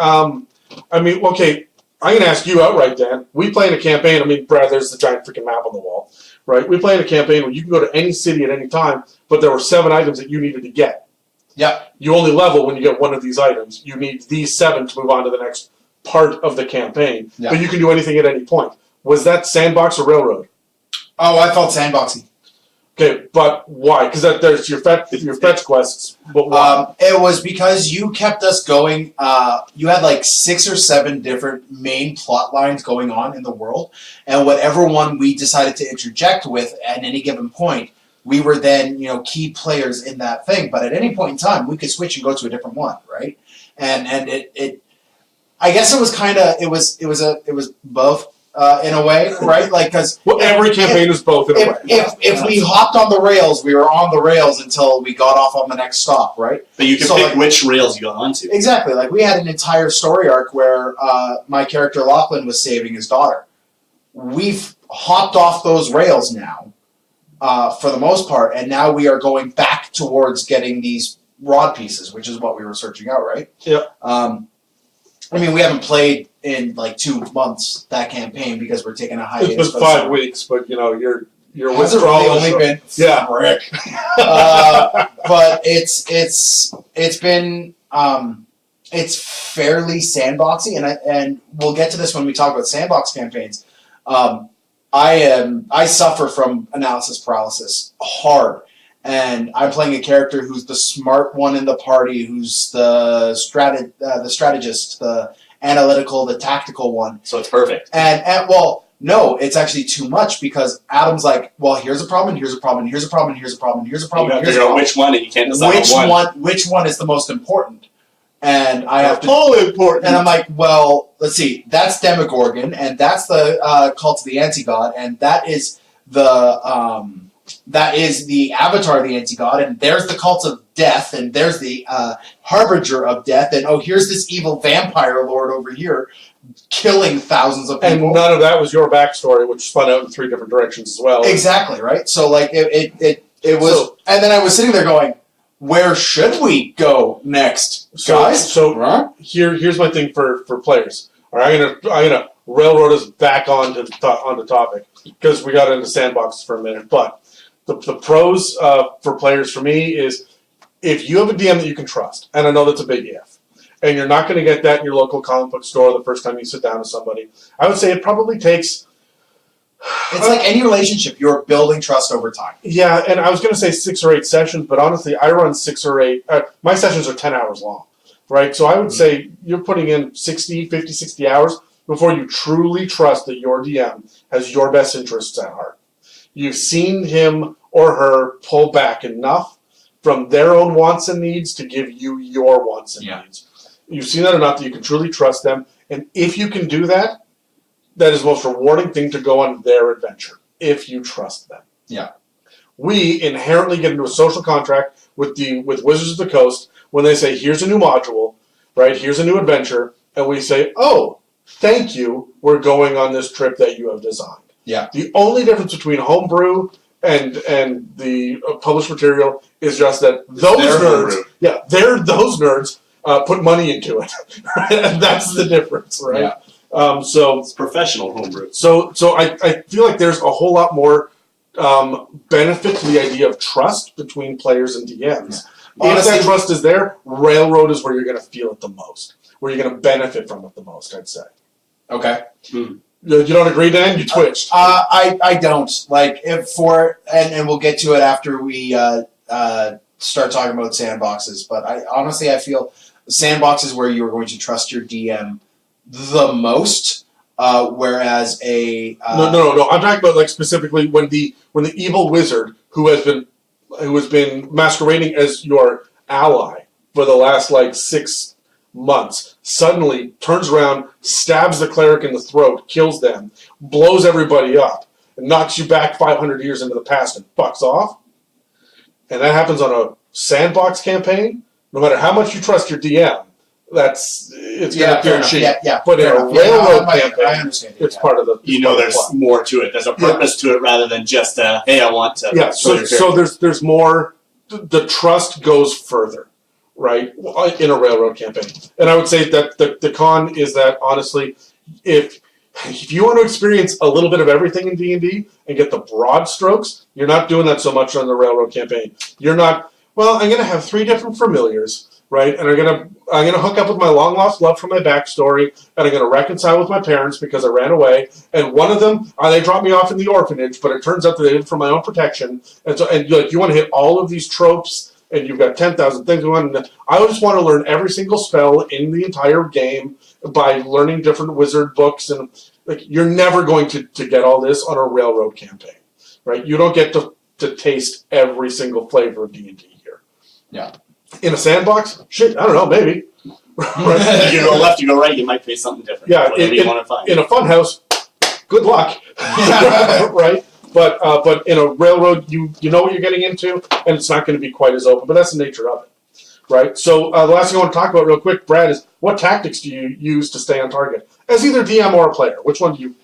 Okay, I'm going to ask you outright, Dan. We play in a campaign. Brad, there's the giant freaking map on the wall, right? We play in a campaign where you can go to any city at any time, but there were 7 items that you needed to get. Yeah. You only level when you get one of these items. You need these 7 to move on to the next part of the campaign, but you can do anything at any point. Was that sandbox or railroad? Oh, I felt sandboxy. Okay, but why? Because there's your fetch quests. But why? It was because you kept us going. You had like 6 or 7 different main plot lines going on in the world, and whatever one we decided to interject with at any given point, we were then key players in that thing. But at any point in time, we could switch and go to a different one, right? And it I guess it was kind of it was both. In a way, right? Like, because every campaign is both in a way. If we hopped on the rails, we were on the rails until we got off on the next stop, right? But you could pick which rails you got onto. Exactly. Like, we had an entire story arc where my character Lachlan was saving his daughter. We've hopped off those rails now, for the most part, and now we are going back towards getting these rod pieces, which is what we were searching out, right? Yeah. We haven't played in like 2 months that campaign because we're taking a hiatus. It's been 5 weeks, but your withdrawal has only been frick. But it's been fairly sandboxy, and we'll get to this when we talk about sandbox campaigns. I suffer from analysis paralysis hard. And I'm playing a character who's the smart one in the party, who's the strategist, the analytical, the tactical one. So it's perfect. And no, it's actually too much because Adam's like, well, here's a problem, here's a problem, here's a problem, here's a problem, here's a problem. You have to figure out which one, and you can't decide which one is the most important. And I have to. All important. And I'm like, well, let's see. That's Demogorgon, and that's the cult of the anti-god, and that is the avatar of the anti-god, and there's the cult of death, and there's the harbinger of death, and here's this evil vampire lord over here killing thousands of people. And none of that was your backstory, which spun out in 3 different directions as well. Exactly, right? So, like, it was... and then I was sitting there going, where should we go next, guys? So here's my thing for players. All right, I'm gonna railroad us back onto topic, because we got into sandboxes for a minute, but the pros for players for me is if you have a DM that you can trust, and I know that's a big if, and you're not going to get that in your local comic book store the first time you sit down with somebody, I would say it probably takes It's like any relationship. You're building trust over time. Yeah, and I was going to say 6 or 8 sessions, but honestly, I run 6 or 8. My sessions are 10 hours long, right? So I would say you're putting in 60 hours before you truly trust that your DM has your best interests at heart. You've seen him or her pull back enough from their own wants and needs to give you your wants and needs. You've seen that enough that you can truly trust them. And if you can do that, that is the most rewarding thing to go on their adventure, if you trust them. Yeah. We inherently get into a social contract with Wizards of the Coast when they say, here's a new module, right? Here's a new adventure. And we say, oh, thank you. We're going on this trip that you have designed. Yeah. The only difference between homebrew and the published material is just that those nerds put money into it. And that's the difference, right? Yeah. So it's professional homebrew. So I feel like there's a whole lot more benefit to the idea of trust between players and DMs. Yeah. If that trust is there, Railroad is where you're going to feel it the most, where you're going to benefit from it the most, I'd say. Okay. You don't agree, Dan? You twitched. I don't. Like, and we'll get to it after we start talking about sandboxes, but I feel sandboxes where you're going to trust your DM the most, whereas a no. I'm talking about like specifically when the evil wizard who has been masquerading as your ally for the last 6 months suddenly turns around, stabs the cleric in the throat, kills them, blows everybody up, and knocks you back 500 years into the past and fucks off. And that happens on a sandbox campaign. No matter how much you trust your DM, it's going to feel cheap. Yeah, but in a Railroad campaign, I understand. it's part of the. There's more to it. There's a purpose to it rather than just hey, I want to. Yeah. So there's more. The trust goes further, right? In a Railroad campaign, and I would say that the con is that honestly, if you want to experience a little bit of everything in D&D and get the broad strokes, you're not doing that so much on the Railroad campaign. You're not. Well, I'm going to have 3 different familiars. Right, and I'm gonna hook up with my long lost love from my backstory, and I'm gonna reconcile with my parents because I ran away. And one of them, they dropped me off in the orphanage, but it turns out that they did it for my own protection. And so, you want to hit all of these tropes, and you've got 10,000 things going on. I just want to learn every single spell in the entire game by learning different wizard books, and you're never going to get all this on a Railroad campaign, right? You don't get to taste every single flavor of D&D here. Yeah. In a sandbox? Shit, I don't know, maybe. Right. You go left, you go right, you might face something different. Yeah, you want to find. In a funhouse, good luck. Right? But in a Railroad, you know what you're getting into, and it's not going to be quite as open, but that's the nature of it. Right? So the last thing I want to talk about real quick, Brad, is what tactics do you use to stay on target? As either DM or a player, which one do you...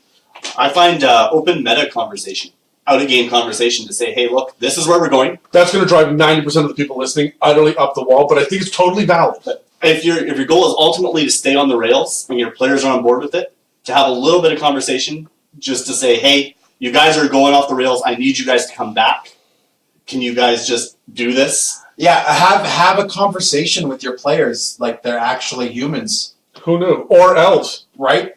I find open meta conversation. Out-of-game conversation to say, hey, look, this is where we're going. That's going to drive 90% of the people listening utterly up the wall, but I think it's totally valid. If your goal is ultimately to stay on the rails and your players are on board with it, to have a little bit of conversation just to say, hey, you guys are going off the rails. I need you guys to come back. Can you guys just do this? Yeah, have a conversation with your players like they're actually humans. Who knew? Or elves. Right?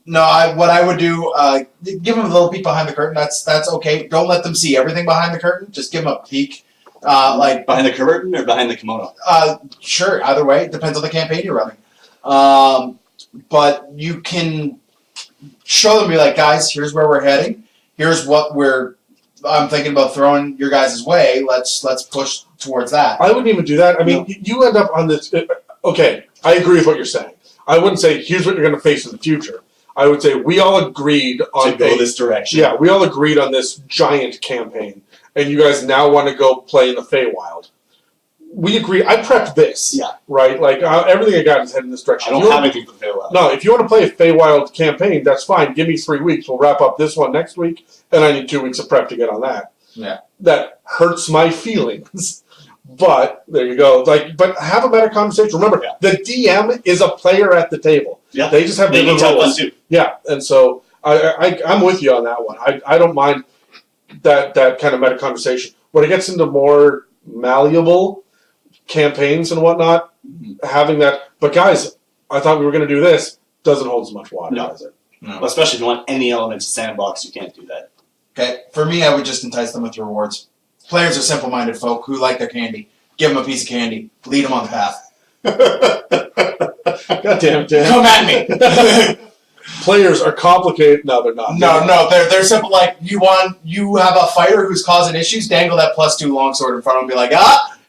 No, what I would do, give them a little peek behind the curtain. That's okay. Don't let them see everything behind the curtain. Just give them a peek. Behind the curtain or behind the kimono? Sure, either way. It depends on the campaign you're running. But you can show them, be like, guys, here's where we're heading. Here's what I'm thinking about throwing your guys' way. Let's push towards that. I wouldn't even do that. I mean, you end up on this... Okay, I agree with what you're saying. I wouldn't say, here's what you're going to face in the future. I would say we all agreed on to go this direction. Yeah, we all agreed on this giant campaign, and you guys now want to go play in the Feywild. We agree. I prepped this. Yeah. Right? Everything I got is heading in this direction. I don't have anything for the Feywild. No, if you want to play a Feywild campaign, that's fine. Give me 3 weeks. We'll wrap up this one next week, and I need 2 weeks of prep to get on that. Yeah. That hurts my feelings. But there you go. But have a better conversation. Remember, the DM is a player at the table. Yeah. They just have different roles. Yeah, and so I'm with you on that one. I don't mind that kind of meta conversation. When it gets into more malleable campaigns and whatnot, having that. But guys, I thought we were going to do this. Doesn't hold as much water, does it? No. Well, especially if you want any element to sandbox, you can't do that. Okay, for me, I would just entice them with rewards. Players are simple-minded folk who like their candy. Give them a piece of candy. Lead them on the path. God damn it, Dan. Come at me. Players are complicated. No, they're not. No, they're simple. Like you have a fighter who's causing issues. Dangle that +2 longsword in front of him and be like,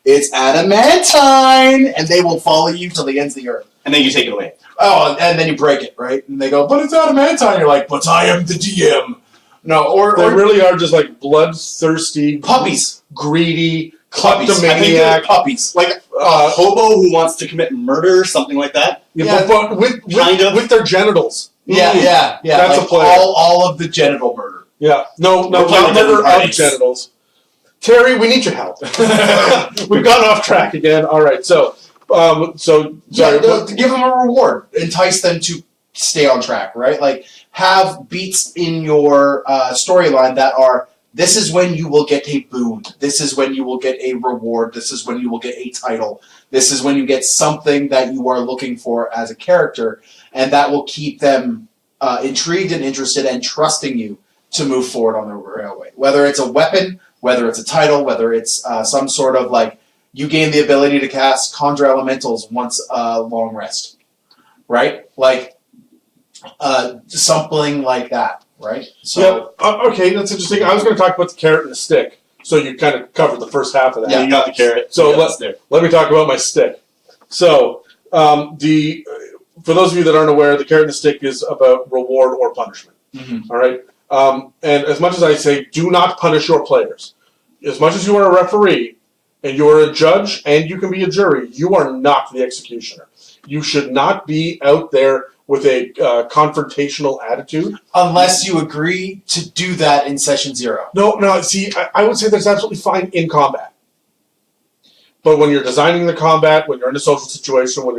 it's adamantine, and they will follow you till the ends of the earth. And then you take it away. Oh, and then you break it, right? And they go, but it's adamantine. You're like, but I am the DM. No, They really are just like bloodthirsty, puppies, greedy, I think they're kleptomaniac. puppies. Like a hobo who wants to commit murder, something like that. Yeah, but with their genitals. Yeah. That's like a player. all of the genital murder. Yeah, no, We're playing not murder different of parties. genitals. Terry, we need your help. We've gone off track again. All right, so sorry. Give them a reward. Entice them to stay on track, right? Like, have beats in your storyline that are, this is when you will get a boon. This is when you will get a reward. This is when you will get a title. This is when you get something that you are looking for as a character, and that will keep them intrigued and interested and trusting you to move forward on the railway. Whether it's a weapon, whether it's a title, whether it's some sort of like, you gain the ability to cast Conjure Elementals once a long rest, right? Like, something like that, right? So, okay, that's interesting. I was going to talk about the carrot and the stick, so you kind of covered the first half of that. Yeah, you got the carrot. So let me talk about my stick. So for those of you that aren't aware, the carrot and the stick is about reward or punishment. Mhm. All right, and as much as I say, do not punish your players. As much as you are a referee and you are a judge and you can be a jury, you are not the executioner. You should not be out there with a confrontational attitude. unless you agree to do that in session 0. No, see, I would say that's absolutely fine in combat. But when you're designing the combat, when you're in a social situation, when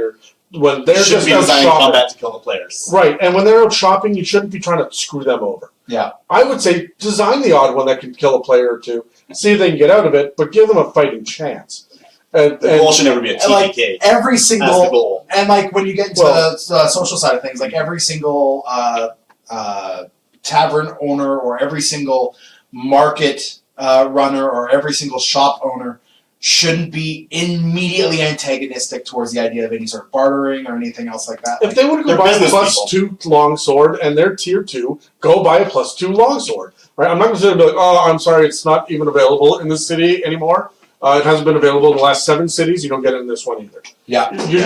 they're should just be out designing shopping, combat to kill the players. right? And when they're out shopping, you shouldn't be trying to screw them over. Yeah. I would say design the odd one that can kill a player or two, see if they can get out of it, but give them a fighting chance. The goal should never be a TPK. Like every That's the single, goal. and like when you get into the social side of things, like every single tavern owner or every single market runner or every single shop owner shouldn't be immediately antagonistic towards the idea of any sort of bartering or anything else like that. If they want to go they're buy a business +2 longsword and they're tier 2, go buy a +2 longsword. Right? I'm not going to be like, oh, I'm sorry, it's not even available in this city anymore. It hasn't been available in the last 7 cities. You don't get it in this one either. Yeah. You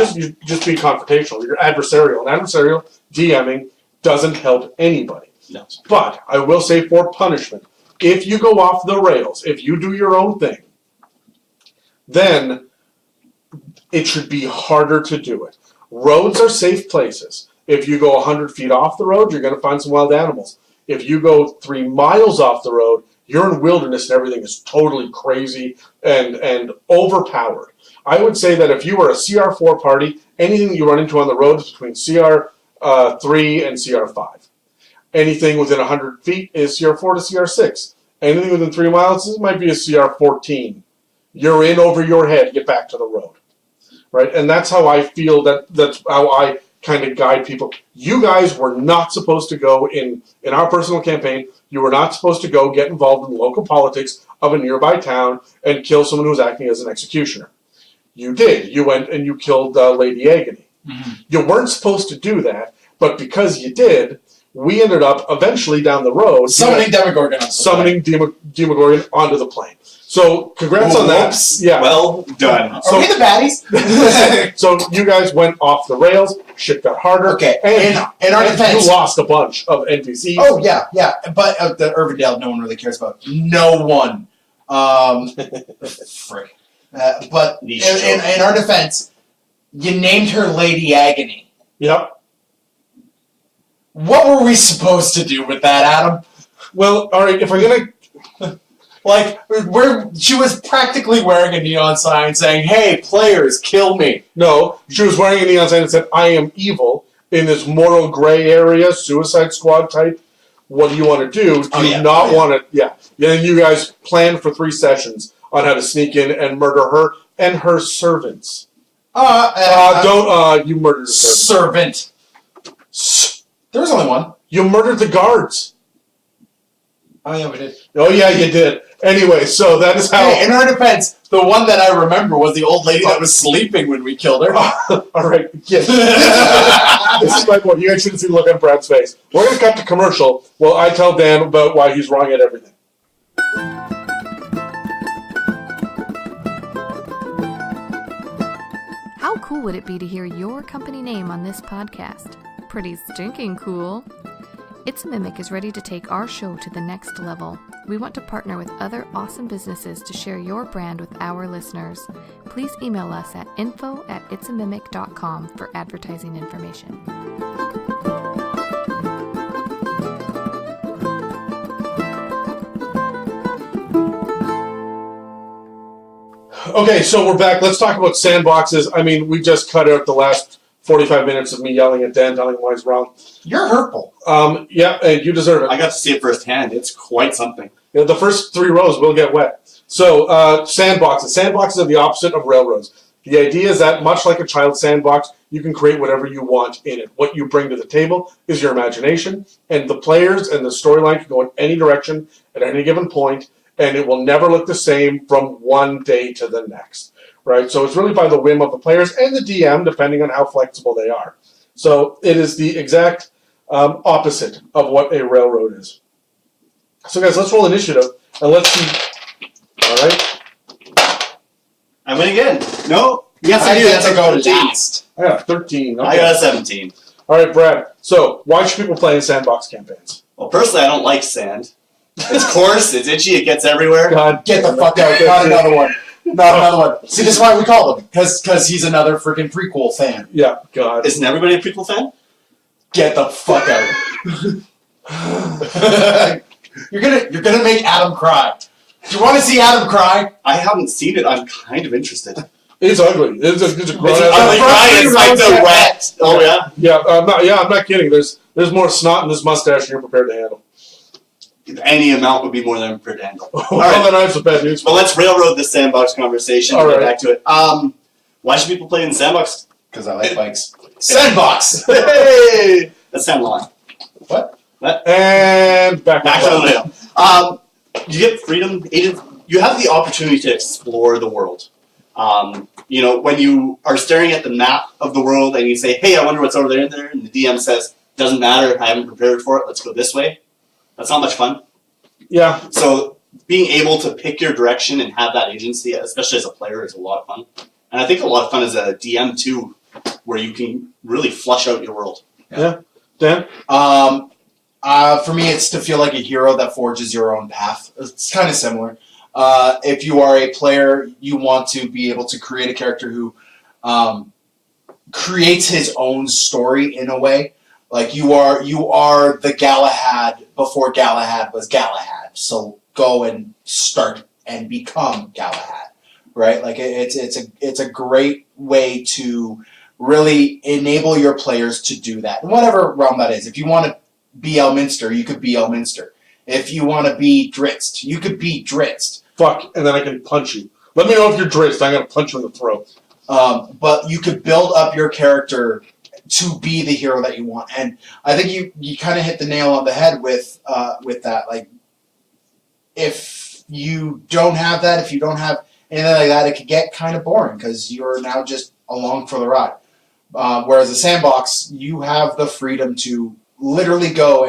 just be confrontational. You're adversarial. And adversarial DMing doesn't help anybody. No. But I will say for punishment, if you go off the rails, if you do your own thing, then it should be harder to do it. Roads are safe places. If you go 100 feet off the road, you're going to find some wild animals. If you go 3 miles off the road, you're in wilderness and everything is totally crazy and overpowered. I would say that if you were a CR4 party, anything that you run into on the road is between CR3 and CR5. Anything within 100 feet is CR4 to CR6. Anything within 3 miles might be a CR14. You're in over your head. Get back to the road, right? And that's how I feel. That's how I kind of guide people. You guys were not supposed to go in our personal campaign. You were not supposed to go get involved in local politics of a nearby town and kill someone who was acting as an executioner. You did. You went and you killed Lady Agony. Mm-hmm. You weren't supposed to do that, but because you did, we ended up eventually down the road Summoning Demogorgon. Demogorgon onto the plane. So congrats on that. Whoops. Yeah. Well done. Are we the baddies? So you guys went off the rails. Shit got harder. Okay. And, in our and defense, you lost a bunch of NPCs. oh yeah. But the Irvindale, no one really cares about. No one. Frick. But in our defense, you named her Lady Agony. Yep. What were we supposed to do with that, Adam? Well, all right. If I'm gonna, Like, she was practically wearing a neon sign saying, "Hey, players, kill me." no, she was wearing a neon sign that said, "I am evil," in this moral gray area, Suicide Squad type. What do you want to do? Do you not want to? Yeah. And you guys planned for 3 sessions on how to sneak in and murder her and her servants. You murdered a servant. Servant. There was only one. You murdered the guards. Oh, yeah, we did. Oh, yeah, you did. Anyway, so that is how... Hey, in our defense, the one that I remember was the old lady that was sleeping when we killed her. All right, yes. This is my point. You guys shouldn't see the look on Brad's face. We're going to cut to commercial while I tell Dan about why he's wrong at everything. How cool would it be to hear your company name on this podcast? Pretty stinking cool. It's a Mimic is ready to take our show to the next level. We want to partner with other awesome businesses to share your brand with our listeners. Please email us at info@itsamimic.com for advertising information. Okay, so we're back. Let's talk about sandboxes. I mean, we just cut out the last 45 minutes of me yelling at Dan, telling him why he's wrong. You're hurtful. Yeah, and you deserve it. I got to see it firsthand. It's quite something. You know, the first 3 rows will get wet. So, sandboxes. Sandboxes are the opposite of railroads. The idea is that, much like a child sandbox, you can create whatever you want in it. What you bring to the table is your imagination, and the players and the storyline can go in any direction at any given point, and it will never look the same from one day to the next. Right? So it's really by the whim of the players and the DM, depending on how flexible they are. So it is the exact opposite of what a railroad is. So guys, let's roll initiative, and let's see. All right. I win again. No? Yes, I I do. get That's to a go 13. last. I got a 13. Okay. I got a 17. All right, Brad. So why should people play in sandbox campaigns? Well, personally, I don't like sand. It's coarse, it's itchy, it gets everywhere. God, Get the fuck out. Not another one. Not another one. See, this is why we call him. Because he's another freaking prequel fan. Yeah, God. Isn't everybody a prequel fan? Get the fuck out. You're gonna make Adam cry. Do you want to see Adam cry? I haven't seen it. I'm kind of interested. It's ugly. It's a grown It's ass. ugly crying. It's like the wet. Oh yeah. Yeah, I'm not kidding. There's more snot in this mustache than you're prepared to handle. Any amount would be more than I'm prepared to handle. Well, then I have some bad news. Well, let's railroad this sandbox conversation. All Get right. back to it. Why should people play in sandbox? Because I like bikes. Sandbox! Hey, that's sound line. What? And back on the rail. You get freedom. You have the opportunity to explore the world. You know, when you are staring at the map of the world and you say, "Hey, I wonder what's over there," and the DM says, "Doesn't matter. I haven't prepared for it. Let's go this way." That's not much fun. Yeah. So being able to pick your direction and have that agency, especially as a player, is a lot of fun. And I think a lot of fun as a DM too, where you can really flush out your world. Yeah. Dan? For me, it's to feel like a hero that forges your own path. It's kind of similar. If you are a player, you want to be able to create a character who creates his own story in a way. Like you are the Galahad before Galahad was Galahad. So go and start and become Galahad, right? Like it's a great way to really enable your players to do that in whatever realm that is. If you want to be Elminster, you could be Elminster. If you want to be Dritzt, you could be Dritzt. Fuck, and then I can punch you. Let me know if you're Dritzt. I'm gonna punch you in the throat. But you could build up your character to be the hero that you want, and I think you kind of hit the nail on the head with that. Like, if you don't have that, if you don't have anything like that, it could get kind of boring because you're now just along for the ride. Whereas a sandbox, you have the freedom to literally go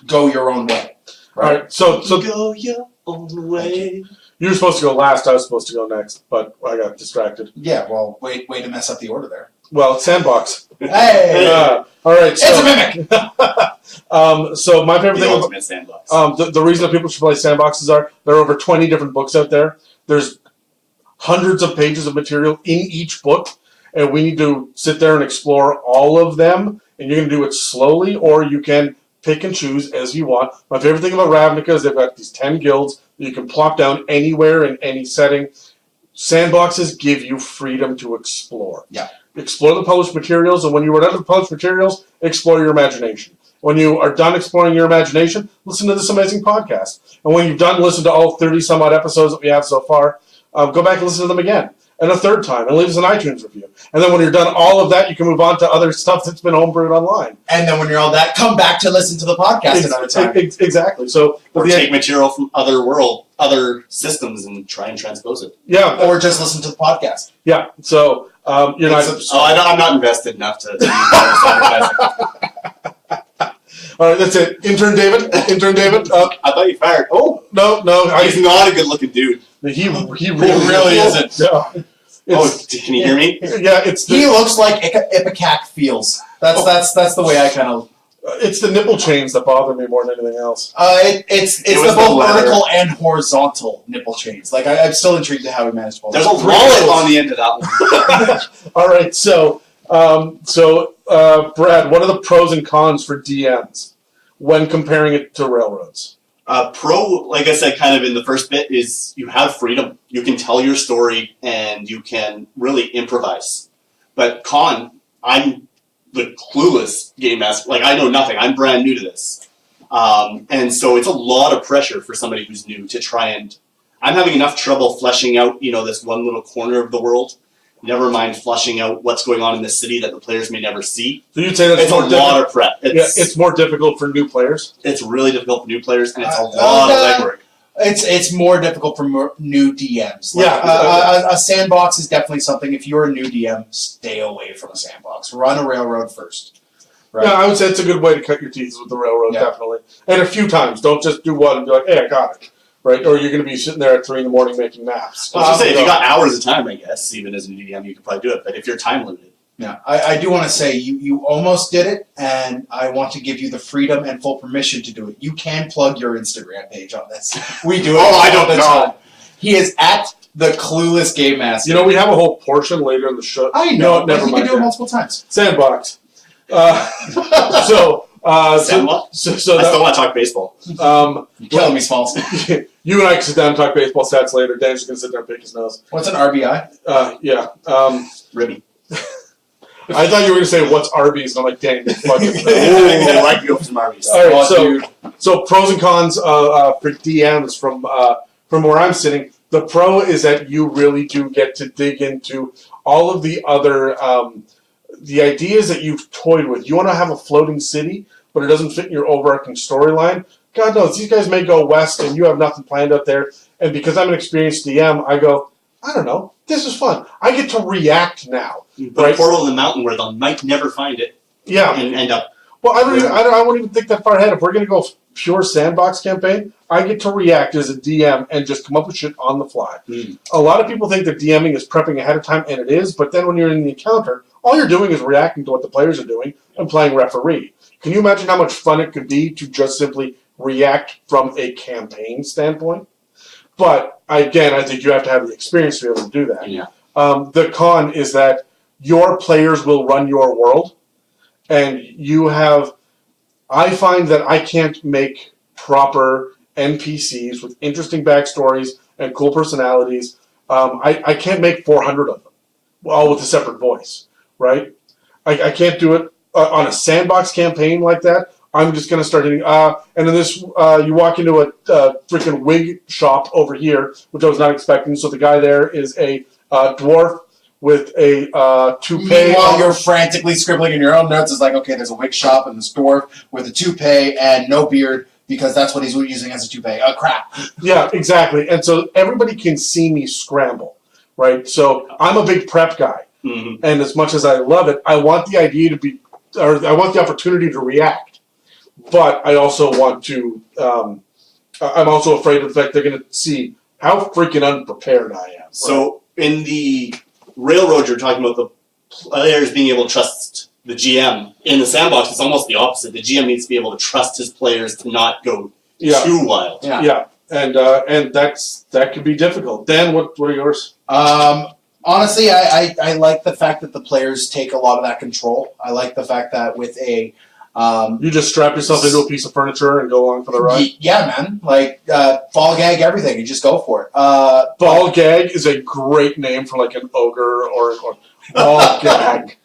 your own way. Right? All right, so Go your own way. you were supposed to go last. I was supposed to go next, but I got distracted. Yeah. Well, way to mess up the order there. Well, sandbox. Hey, All right. So, it's a mimic. So my favorite The thing. ultimate sandbox. The reason that people should play sandboxes are there are over 20 different books out there. There's hundreds of pages of material in each book, and we need to sit there and explore all of them. And you can do it slowly, or you can pick and choose as you want. My favorite thing about Ravnica is they've got these 10 guilds that you can plop down anywhere in any setting. Sandboxes give you freedom to explore. Yeah. Explore the published materials, and when you are done with the published materials, explore your imagination. When you are done exploring your imagination, listen to this amazing podcast. And when you've done listen to all 30 some odd episodes that we have so far, go back and listen to them again. and a third time, and leave us an iTunes review. And then when you're done all of that, you can move on to other stuff that's been homebrewed online. And then when you're all that, come back to listen to the podcast another time. Exactly. So, or take material from other systems and try and transpose it. Yeah. Or just listen to the podcast. Yeah. So you're not. I'm not invested enough to. All right, that's it. Intern David. I thought you fired. Oh no. He's not a good-looking dude. He really isn't. Yeah. Can you hear me? Yeah, he looks like Ipecac feels. That's the way I kind of. It's the nipple chains that bother me more than anything else. It's the both vertical and horizontal nipple chains. Like I'm still intrigued to how we managed to pull. There's a wallet on the end of that one. All right, so Brad, what are the pros and cons for DMs when comparing it to railroads? Pro, like I said, kind of in the first bit, is you have freedom. You can tell your story and you can really improvise. But con, I'm the clueless game master. Like, I know nothing. I'm brand new to this. And so it's a lot of pressure for somebody who's new to try and... I'm having enough trouble fleshing out, this one little corner of the world. Never mind fleshing out what's going on in the city that the players may never see. So you'd say that's it's a lot of prep. It's more difficult for new players? It's really difficult for new players, and it's a lot of legwork. It's more difficult for new DMs. Like, a sandbox is definitely something. If you're a new DM, stay away from a sandbox. Run a railroad first. Right? Yeah, I would say it's a good way to cut your teeth with the railroad, definitely. And a few times. Don't just do one and be like, hey, I got it. Right? Or you're going to be sitting there at 3 a.m. making maps. I was going to say, if you got hours of time, I guess, even as a new DM, you could probably do it. But if you're time limited. Yeah, I do want to say you almost did it, and I want to give you the freedom and full permission to do it. You can plug your Instagram page on this. We do it. I don't know. He is at the Clueless Game Master. We have a whole portion later in the show. I know, never but you mind. can do it multiple times. Sandbox. So I still want to talk baseball. You're killing me, Smalls. You and I can sit down and talk baseball stats later. Dan's just going to sit there and pick his nose. What's an RBI? Yeah. Ribby. I thought you were going to say, what's Arby's? And I'm like, dang, you fucking... I like to go for some Arby's. All right, so pros and cons for DMs from where I'm sitting. The pro is that you really do get to dig into all of the other... the ideas that you've toyed with. You want to have a floating city, but it doesn't fit in your overarching storyline. God knows, these guys may go west and you have nothing planned out there. And because I'm an experienced DM, I go, I don't know, this is fun. I get to react now. But a portal in the mountain where they might never find it. Yeah. And end up. Well, I won't even think that far ahead. If we're going to go pure sandbox campaign, I get to react as a DM and just come up with shit on the fly. A lot of people think that DMing is prepping ahead of time, and it is. But then when you're in the encounter, all you're doing is reacting to what the players are doing and playing referee. Can you imagine how much fun it could be to just simply react from a campaign standpoint? But again, I think you have to have the experience to be able to do that. Yeah. The con is that your players will run your world, and you have... I find that I can't make proper NPCs with interesting backstories and cool personalities. I can't make 400 of them, all with a separate voice, right? I can't do it on a sandbox campaign like that. I'm just going to start hitting... and then this, you walk into a freaking wig shop over here, which I was not expecting. So the guy there is a dwarf with a toupee. While you're frantically scribbling in your own notes, it's like, okay, there's a wig shop and this dwarf with a toupee and no beard because that's what he's using as a toupee. Oh, crap. Yeah, exactly. And so everybody can see me scramble, right? So I'm a big prep guy. Mm-hmm. And as much as I love it, I want the idea to be... or I want the opportunity to react. But I also want to... I'm also afraid of the fact they're going to see how freaking unprepared I am. Right? So in the... Railroad, you're talking about the players being able to trust the GM. In the sandbox, it's almost the opposite. The GM needs to be able to trust his players to not go too wild. Yeah. And that could be difficult. Dan, what are yours? Honestly, I like the fact that the players take a lot of that control. I like the fact that with a... you just strap yourself into a piece of furniture and go along for the ride? Yeah, man. Like, ball gag everything. You just go for it. Ball gag is a great name for like an ogre or ball gag.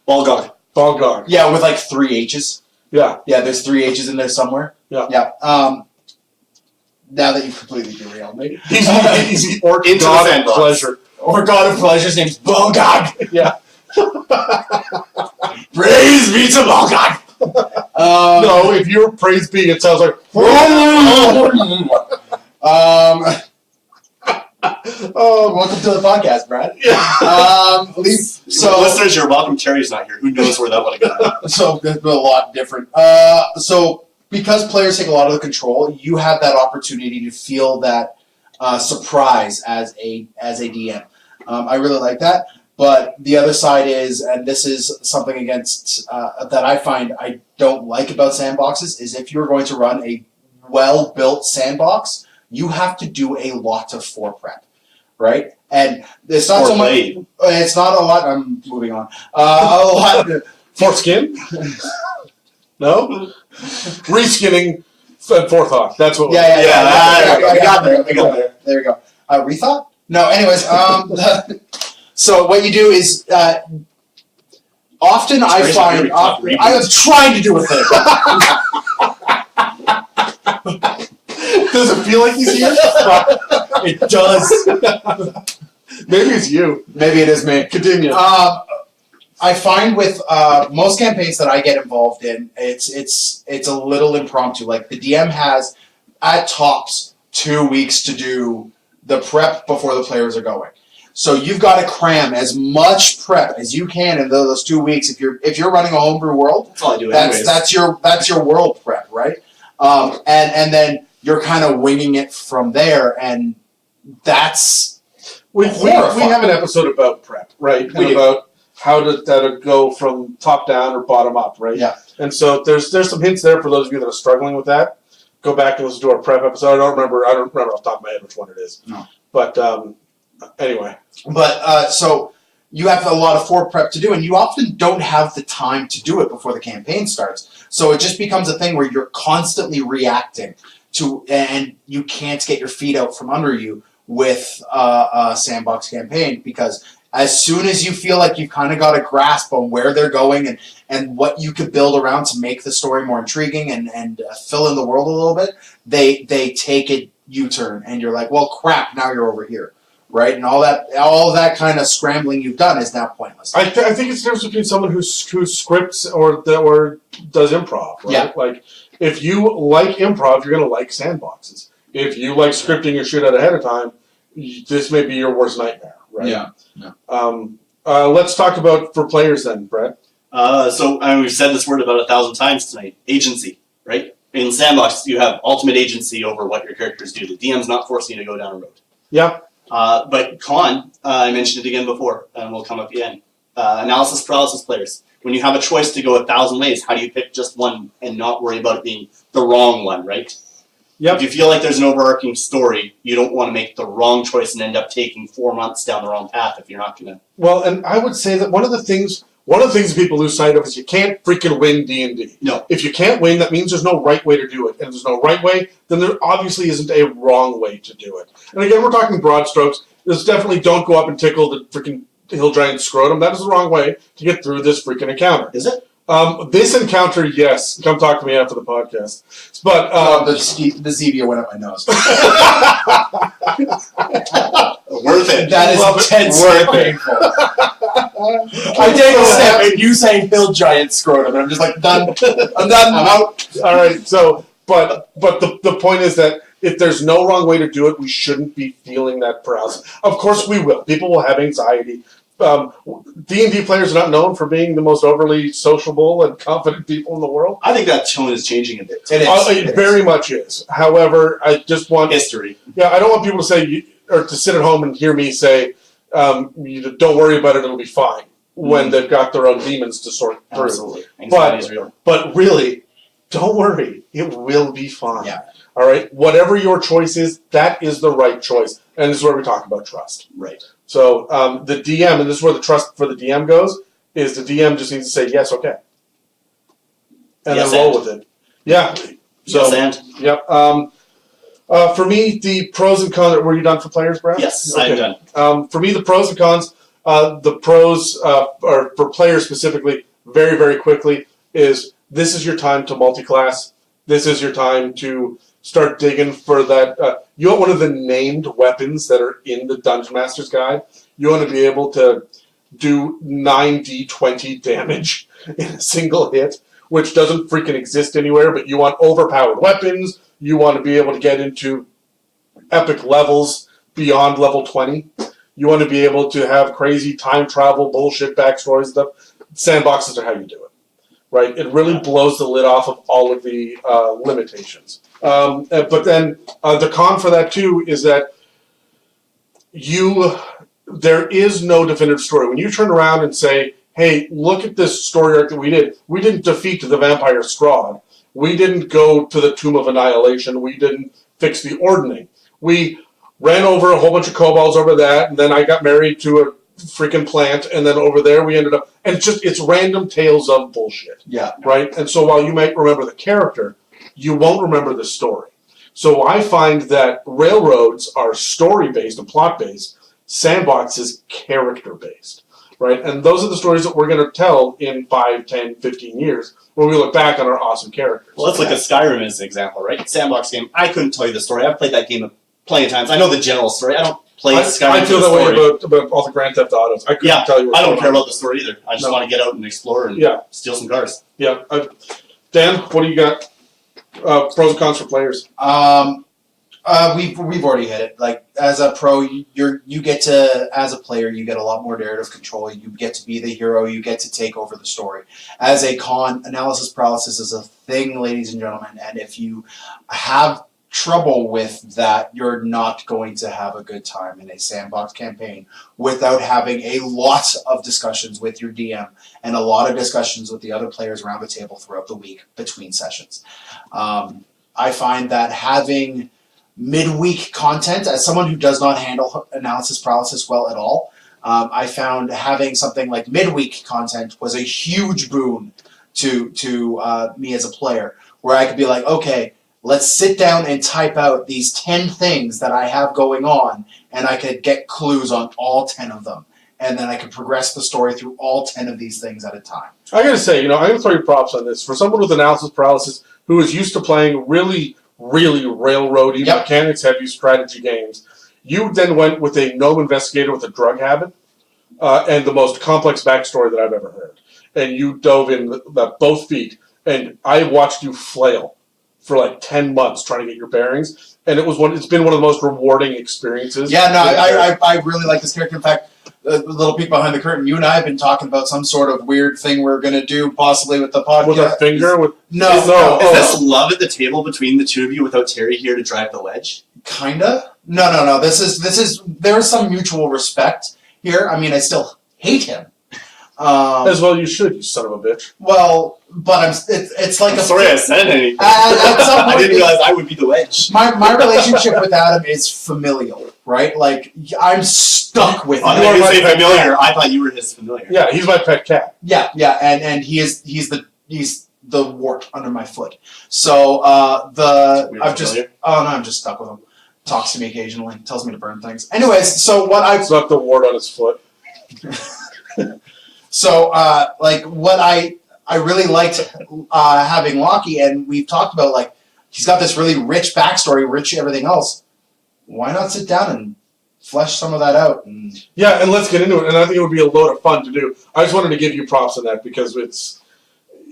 Ball gog. Ball gog. Yeah, with like 3 H's. Yeah. Yeah, there's 3 H's in there somewhere. Yeah. Yeah. Now that you've completely derailed me. He's the orc Into god the of sandbox. pleasure. Or God of Pleasure's name's Bogog. Yeah. Praise be to Bogog. No, if you're praise be, it sounds like. Welcome to the podcast, Brad. So listeners, you're welcome. Terry's not here. Who knows where that would have gone? So there's been a lot different. So because players take a lot of the control, you have that opportunity to feel that surprise as a DM. I really like that. But the other side is, and this is something against that I find I don't like about sandboxes, is if you're going to run a well-built sandbox, you have to do a lot of foreprep, right? And it's not so much. It's not a lot. I'm moving on. A lot. Foreskin? No? Reskinning and forethought. That's what. Yeah. I got there. There we go. Rethought? No. Anyways, so what you do is often I find I was trying to do a thing. Does it feel like he's here? It does. Maybe it's you. Maybe it is me. Continue. I find with most campaigns that I get involved in, it's a little impromptu. Like the DM has at tops 2 weeks to do the prep before the players are going. So you've got to cram as much prep as you can in those 2 weeks. If you're running a homebrew world, that's all I do. That's your world prep, right? And then you're kind of winging it from there, and that's we have an episode about prep, right? And about how does that go from top down or bottom up, right? Yeah. And so there's some hints there for those of you that are struggling with that. Go back and listen to our prep episode. I don't remember off the top of my head which one it is. No. But anyway. But so you have a lot of fore prep to do, and you often don't have the time to do it before the campaign starts. So it just becomes a thing where you're constantly reacting to, and you can't get your feet out from under you with a sandbox campaign, because as soon as you feel like you've kind of got a grasp on where they're going and what you could build around to make the story more intriguing and fill in the world a little bit, they take a U-turn, and you're like, well, crap, now you're over here. Right, and all that kind of scrambling you've done is now pointless. I think it's the difference between someone who scripts or does improv. Right? Yeah. Like if you like improv, you're gonna like sandboxes. If you like scripting your shit out ahead of time, this may be your worst nightmare. Right. Yeah. Let's talk about for players then, Brad. So we've said this word about 1,000 times tonight. Agency, right? In Sandbox, you have ultimate agency over what your characters do. The DM's not forcing you to go down a road. Yeah. But con, I mentioned it again before, and we'll come up again. Analysis paralysis players. When you have a choice to go 1,000 ways, how do you pick just one and not worry about it being the wrong one, right? Yep. If you feel like there's an overarching story, you don't want to make the wrong choice and end up taking 4 months down the wrong path if you're not going to. Well, and I would say that one of the things people lose sight of is you can't freaking win D&D. No. If you can't win, that means there's no right way to do it. And if there's no right way, then there obviously isn't a wrong way to do it. And again, we're talking broad strokes. There's definitely don't go up and tickle the freaking hill giant scrotum. That is the wrong way to get through this freaking encounter. Is it? This encounter, yes. Come talk to me after the podcast. But the Zevia went up my nose. Worth it. That is intensely painful. I take a step and you say hill giant scrotum, and I'm just like, done. I'm done. I'm out. All right. So, but the point is that if there's no wrong way to do it, we shouldn't be feeling that paralysis. Of course we will. People will have anxiety. D&D players are not known for being the most overly sociable and confident people in the world. I think that tone is changing a bit. It very much is. However, I just want history. Yeah, I don't want people to say or to sit at home and hear me say, "Don't worry about it; it'll be fine." When they've got their own demons to sort through. Absolutely, anxiety is real. But really, don't worry; it will be fine. Yeah. All right. Whatever your choice is, that is the right choice, and this is where we talk about trust. Right. So the DM, and this is where the trust for the DM goes, is the DM just needs to say yes, okay, and yes, then roll with it. Yeah. So, yes, and yep. For me, the pros and cons. Were you done for players, Brad? Yes, okay. I'm done. For me, the pros and cons. The pros, or for players specifically, very, very quickly, is this is your time to multi-class. This is your time to start digging for that. You want one of the named weapons that are in the Dungeon Master's Guide. You want to be able to do 9d20 damage in a single hit, which doesn't freaking exist anywhere, but you want overpowered weapons. You want to be able to get into epic levels beyond level 20. You want to be able to have crazy time travel bullshit backstory stuff. Sandboxes are how you do it, right? It really blows the lid off of all of the limitations. But then the con for that too is that there is no definitive story. When you turn around and say, hey, look at this story arc that we did. We didn't defeat the vampire Strahd. We didn't go to the Tomb of Annihilation. We didn't fix the Ordning. We ran over a whole bunch of kobolds over that, and then I got married to a freaking plant, and then over there we ended up... And it's random tales of bullshit. Yeah. Right? And so while you might remember the character, you won't remember the story. So I find that Railroads are story-based and plot-based. Sandbox is character-based. Right? And those are the stories that we're going to tell in 5, 10, 15 years when we look back on our awesome characters. Well, let's look at Skyrim as an example, right? Sandbox game. I couldn't tell you the story. I've played that game plenty of times. I know the general story. I don't play Skyrim. I feel that way about all the Grand Theft Autos. I couldn't tell you. I don't care about the story either. I just want to get out and explore and steal some cars. Yeah. Dan, what do you got? Pros and cons for players. We've already hit it. Like, as a pro, you get to, as a player, you get a lot more narrative control. You get to be the hero. You get to take over the story. As a con, analysis paralysis is a thing, ladies and gentlemen. And if you have trouble with that, you're not going to have a good time in a sandbox campaign without having a lot of discussions with your DM and a lot of discussions with the other players around the table throughout the week between sessions. I find that having midweek content, as someone who does not handle analysis paralysis well at all, I found having something like midweek content was a huge boon to me as a player, where I could be like, okay, let's sit down and type out these 10 things that I have going on, and I could get clues on all 10 of them. And then I could progress the story through all 10 of these things at a time. I gotta say, I'm gonna throw you props on this. For someone with analysis paralysis who is used to playing really, really railroady, mechanics-heavy strategy games, you then went with a gnome investigator with a drug habit and the most complex backstory that I've ever heard. And you dove in both feet, and I watched you flail for like 10 months trying to get your bearings, and it's been one of the most rewarding experiences. Yeah, no, I really like this character. In fact, a little peek behind the curtain, you and I have been talking about some sort of weird thing we're going to do, possibly with the podcast. With our finger? No. Is this love at the table between the two of you without Terry here to drive the wedge? Kinda. No. This is there is some mutual respect here. I mean, I still hate him. As well you should, you son of a bitch. Well, but it's like Sorry I said anything. At some point, I didn't realize I would be the wedge. My relationship with Adam is familial, right? Like, I'm stuck with him. I didn't say familiar. I thought you were his familiar. Yeah, he's my pet cat. Yeah, and he's the wart under my foot. So I'm just stuck with him. Talks to me occasionally, tells me to burn things. Anyways, so what I've It's not the wart on his foot. So, what I really liked having Lockie, and we've talked about, like, he's got this really rich backstory, rich everything else. Why not sit down and flesh some of that out? Yeah, and let's get into it, and I think it would be a load of fun to do. I just wanted to give you props on that, because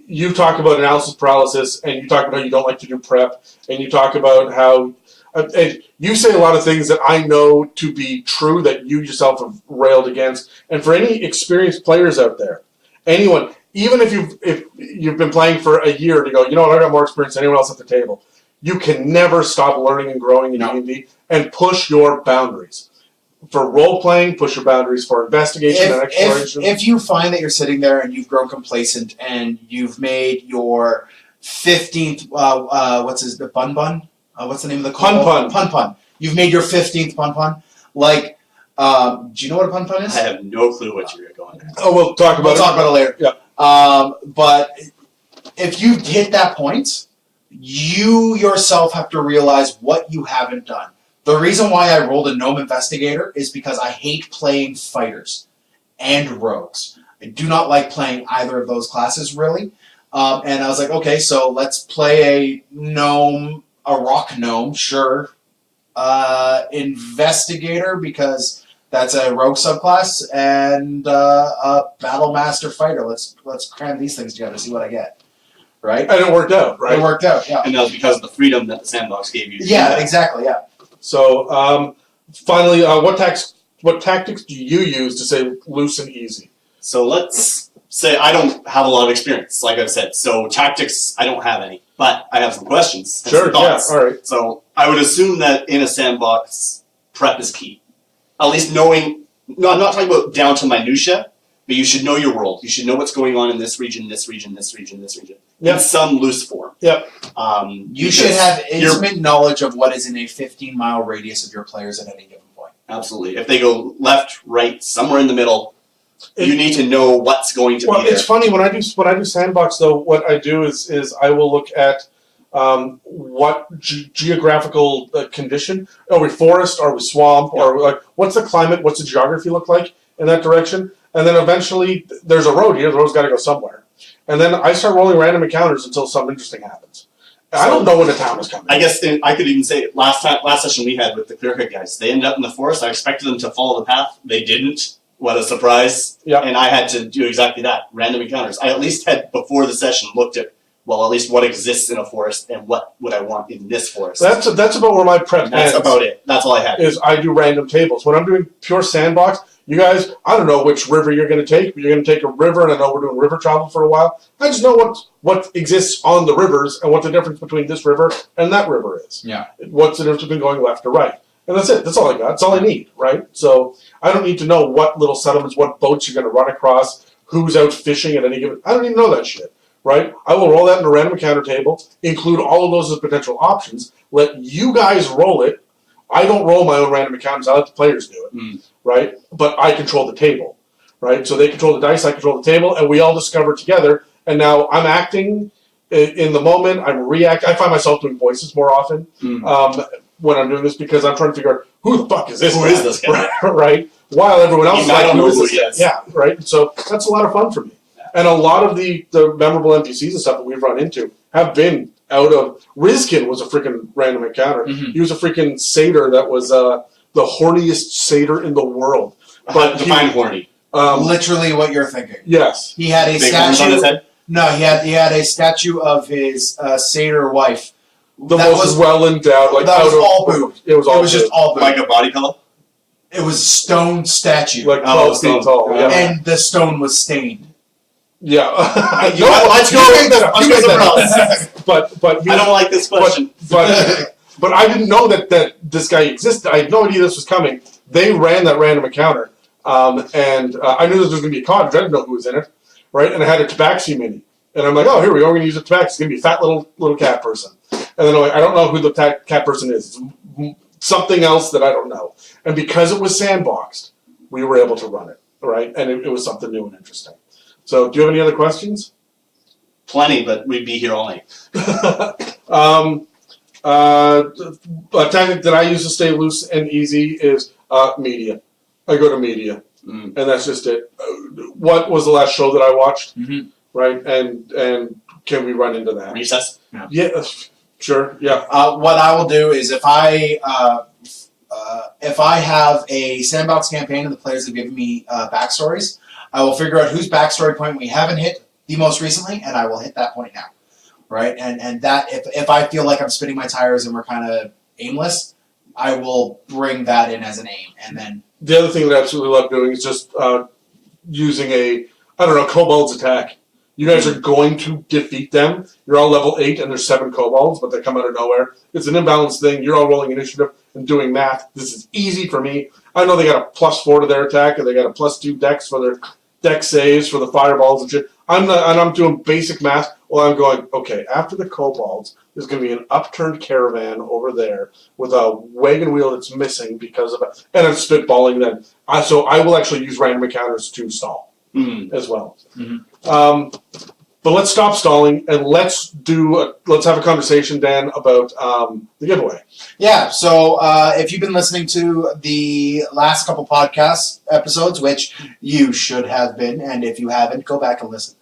you talk about analysis paralysis, and you talk about how you don't like to do prep, and you talk about how... And you say a lot of things that I know to be true that you yourself have railed against. And for any experienced players out there, anyone, even if you've been playing for a year to go, I got more experience than anyone else at the table, you can never stop learning and growing in D&D and push your boundaries. For role-playing, push your boundaries. For investigation and exploration. If you find that you're sitting there and you've grown complacent and you've made your 15th, the bun? What's the name of the Pun. You've made your 15th pun. Like, do you know what a pun is? I have no clue what you're going at. Oh, we'll talk about it later. Yeah. But if you hit that point, you yourself have to realize what you haven't done. The reason why I rolled a gnome investigator is because I hate playing fighters and rogues. I do not like playing either of those classes, really. And I was like, okay, so let's play a rock gnome, sure. Investigator, because That's a rogue subclass and a battle master fighter. Let's cram these things together. See what I get. Right. And it worked out. Right. It worked out. Yeah. And that was because of the freedom that the sandbox gave you. Yeah. Exactly. Yeah. So finally, what tactics do you use to say loose and easy? So let's say I don't have a lot of experience, like I've said. So tactics, I don't have any, but I have some questions. And Sure. some thoughts. Yeah. All right. So I would assume that in a sandbox, prep is key. At least knowing, no, I'm not talking about down to minutia, but you should know your world. You should know what's going on in this region, this region, this region, this region. Yep. In some loose form. Yep. You should have intimate knowledge of what is in a 15-mile radius of your players at any given point. Absolutely. If they go left, right, somewhere in the middle, you need to know what's going to be there. It's funny when I do sandbox though. What I do is I will look at what geographical condition. Are we forest? Are we swamp? Yeah. Or like what's the climate? What's the geography look like in that direction? And then eventually there's a road here. The road's got to go somewhere. And then I start rolling random encounters until something interesting happens. I don't know when the town is coming. I guess I could even say last session we had with the clear cut guys, they ended up in the forest. I expected them to follow the path. They didn't. What a surprise. Yeah. And I had to do exactly that. Random encounters. I at least had, before the session, looked at, well, at least what exists in a forest and what would I want in this forest. That's about where my prep That's ends. about it. That's all I had. Is I do random tables. When I'm doing pure sandbox, you guys, I don't know which river you're going to take, but you're going to take a river, and I know we're doing river travel for a while. I just know what exists on the rivers and what the difference between this river and that river is. Yeah. What's the difference between going left or right? And that's it. That's all I got. That's all I need, right? So I don't need to know what little settlements, what boats you're going to run across, who's out fishing at any given... I don't even know that shit, right? I will roll that in a random encounter table, include all of those as potential options, let you guys roll it. I don't roll my own random encounters. I let the players do it, right? But I control the table, right? So they control the dice, I control the table, and we all discover together. And now I'm acting in the moment. I'm reacting. I find myself doing voices more often when I'm doing this because I'm trying to figure out who the fuck is this? Who is this guy? Right? While everyone else is I like, don't know who who is he this is. guy? Yeah, right? So that's a lot of fun for me. And a lot of the memorable NPCs and stuff that we've run into have been out of... Rizkin was a freaking random encounter. He was a freaking satyr that was the horniest satyr in the world. But Define horny. Literally what you're thinking. Yes. He had a Big horns on his statue. head? No, he had a statue of his satyr wife. The That most was- well endowed. Like that was out of, all boob. It was all It was just boob. all boob. Like a body color? It was a stone statue. Like 12 feet tall. Yeah. And the stone was stained. Yeah. Let's go with that. You Let's make go that somewhere up. But he I don't like this question. But I didn't know that this guy existed. I had no idea this was coming. They ran that random encounter, and I knew there was going to be a cottage. I didn't know who was in it, right? And I had a tabaxi mini, and I'm like, oh, here we go. We're going to use a tabaxi. It's going to be a fat little cat person. And then I'm like, I don't know who the cat person is. It's something else that I don't know. And because it was sandboxed, we were able to run it, right? And it was something new and interesting. So, do you have any other questions? Plenty, but we'd be here all night. A tactic that I use to stay loose and easy is media. I go to media, and that's just it. What was the last show that I watched? Right, and can we run into that? Recess? Yeah, sure. Yeah. What I will do is if I have a sandbox campaign and the players have given me backstories, I will figure out whose backstory point we haven't hit the most recently, and I will hit that point now. Right, and that if I feel like I'm spinning my tires and we're kind of aimless, I will bring that in as an aim, and then The other thing that I absolutely love doing is just using kobolds attack. You guys are going to defeat them. You're all level 8 and there's 7 kobolds, but they come out of nowhere. It's an imbalanced thing. You're all rolling initiative and doing math. This is easy for me. I know they got a +4 to their attack and they got a +2 dex for their dex saves for the fireballs and shit. I'm doing basic math while I'm going, okay, after the kobolds, there's going to be an upturned caravan over there with a wagon wheel that's missing because of it. And I'm spitballing then. So I will actually use random encounters to stall as well. But let's stop stalling and let's have a conversation, Dan, about the giveaway. yeah. So if you've been listening to the last couple podcast episodes, which you should have been, and if you haven't, go back and listen.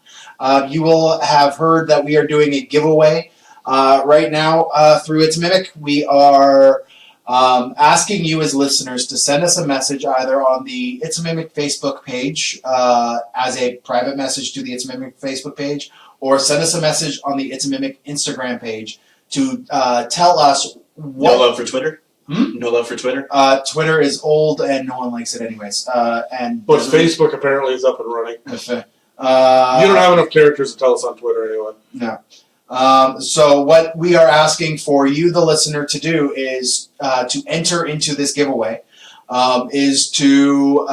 You will have heard that we are doing a giveaway right now through Its Mimic. We are asking you as listeners to send us a message either on the It's a Mimic Facebook page as a private message to the It's a Mimic Facebook page, or send us a message on the It's a Mimic Instagram page to tell us what... No love for Twitter? No love for Twitter? Twitter is old and no one likes it anyways. But Facebook apparently is up and running. You don't have enough characters to tell us on Twitter anyway. No. So what we are asking for you, the listener, to do is to enter into this giveaway, is to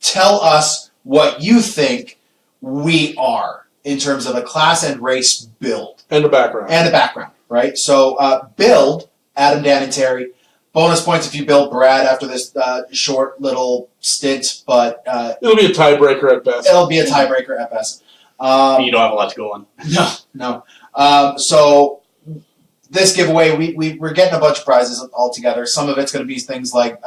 tell us what you think we are in terms of a class and race build. And the background. Right? So build, Adam, Dan, and Terry. Bonus points if you build Brad after this short little stint, but... it'll be a tiebreaker at best. It'll be a tiebreaker at best. You don't have a lot to go on. No. So this giveaway, we're getting a bunch of prizes all together. Some of it's going to be things like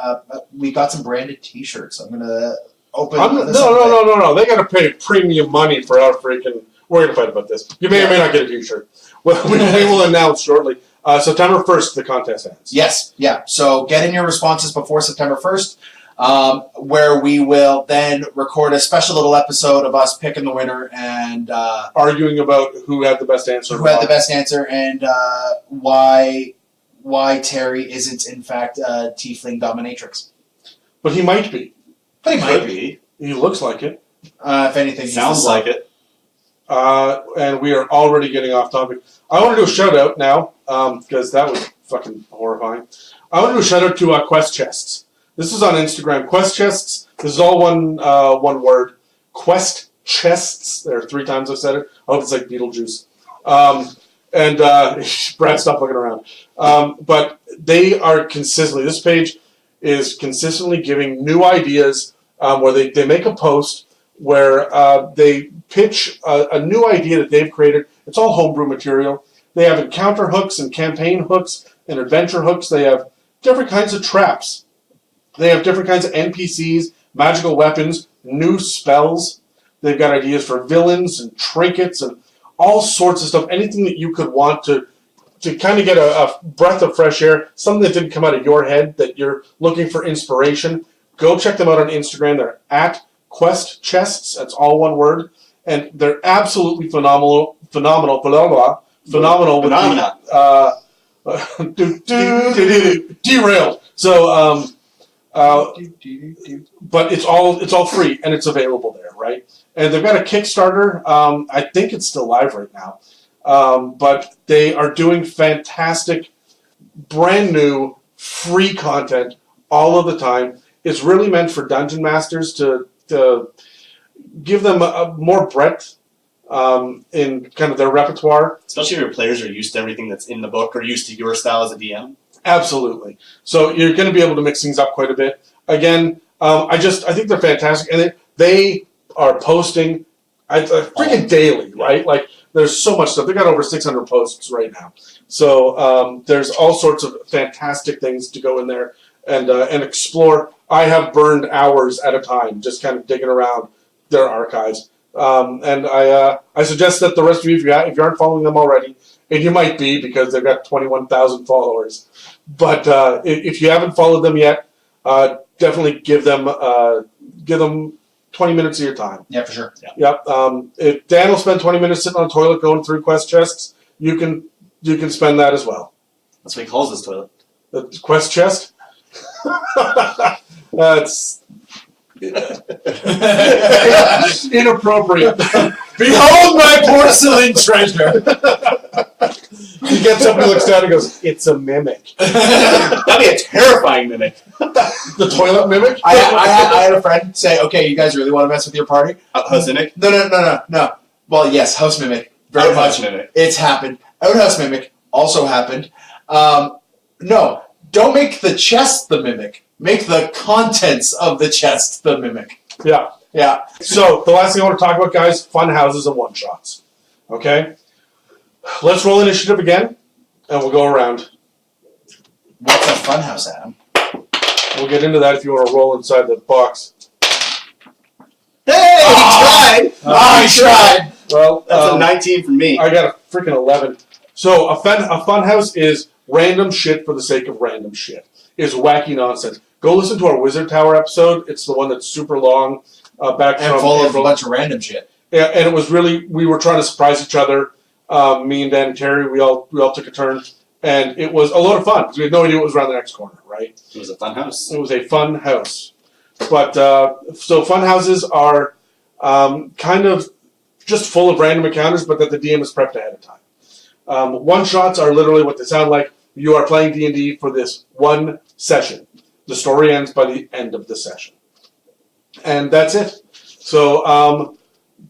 we got some branded T-shirts. I'm going to open. No. They got to pay premium money for our freaking. We're going to fight about this. You may or may not get a T-shirt. Well, we will announce shortly. September 1st, the contest ends. Yes. Yeah. So get in your responses before September 1st. Where we will then record a special little episode of us picking the winner and arguing about who had the best answer. And why Terry isn't in fact a tiefling dominatrix. But he might be. He looks like it. If anything, sounds like it. And we are already getting off topic. I want to do a shout out now because that was fucking horrifying. I want to do a shout out to Quest Chests. This is on Instagram. Quest Chests. This is all one word. Quest Chests. There are 3 times I've said it. I hope it's like Beetlejuice. Brad, stop looking around. But they are consistently, this page is consistently giving new ideas where they make a post where they pitch a new idea that they've created. It's all homebrew material. They have encounter hooks and campaign hooks and adventure hooks. They have different kinds of traps. They have different kinds of NPCs, magical weapons, new spells. They've got ideas for villains and trinkets and all sorts of stuff. Anything that you could want to kind of get a breath of fresh air, something that didn't come out of your head, that you're looking for inspiration. Go check them out on Instagram. They're at Quest Chests. That's all one word. And they're absolutely phenomenal. Phenomenal. Derailed. So, but it's all free and it's available there, right? And they've got a Kickstarter. I think it's still live right now. But they are doing fantastic, brand new, free content all of the time. It's really meant for dungeon masters to give them more breadth in kind of their repertoire. Especially if your players are used to everything that's in the book or used to your style as a DM. Absolutely. So you're going to be able to mix things up quite a bit. Again, I think they're fantastic, and they are posting freaking daily, right? Like there's so much stuff. They got over 600 posts right now. So there's all sorts of fantastic things to go in there and explore. I have burned hours at a time just kind of digging around their archives. And I suggest that the rest of you, if you aren't following them already, and you might be because they've got 21,000 followers, but if you haven't followed them yet, definitely give them 20 minutes of your time. Yeah, for sure. Yeah. Yep. If Dan will spend 20 minutes sitting on the toilet going through Quest Chests, you can spend that as well. That's what he calls his toilet. The Quest Chest? That's inappropriate. Behold my porcelain treasure. He gets up and looks down and goes, "It's a mimic." That'd be a terrifying mimic. The toilet mimic? I had a friend say, "Okay, you guys really want to mess with your party?" House mimic? No. Well, yes, house mimic. Very much. Mimic. It's happened. Outhouse mimic also happened. No, don't make the chest the mimic. Make the contents of the chest the mimic. Yeah. Yeah. So, the last thing I want to talk about, guys, Funhouses and one-shots. Okay? Let's roll initiative again, and we'll go around. What's a funhouse, Adam? We'll get into that if you want to roll inside the box. Hey! He tried! I tried! Well, That's a 19 for me. I got a freaking 11. So, a funhouse is random shit for the sake of random shit. It's wacky nonsense. Go listen to our Wizard Tower episode. It's the one that's super long, back And from full of a April. bunch of random shit. Yeah, and it was really, we were trying to surprise each other. Me and Dan and Terry, we all took a turn, and it was a lot of fun because we had no idea what was around the next corner. Right? It was a fun house. It was a fun house. But so Funhouses are kind of just full of random encounters, but that the DM is prepped ahead of time. One shots are literally what they sound like. You are playing D&D for this one session. The story ends by the end of the session, and that's it. So,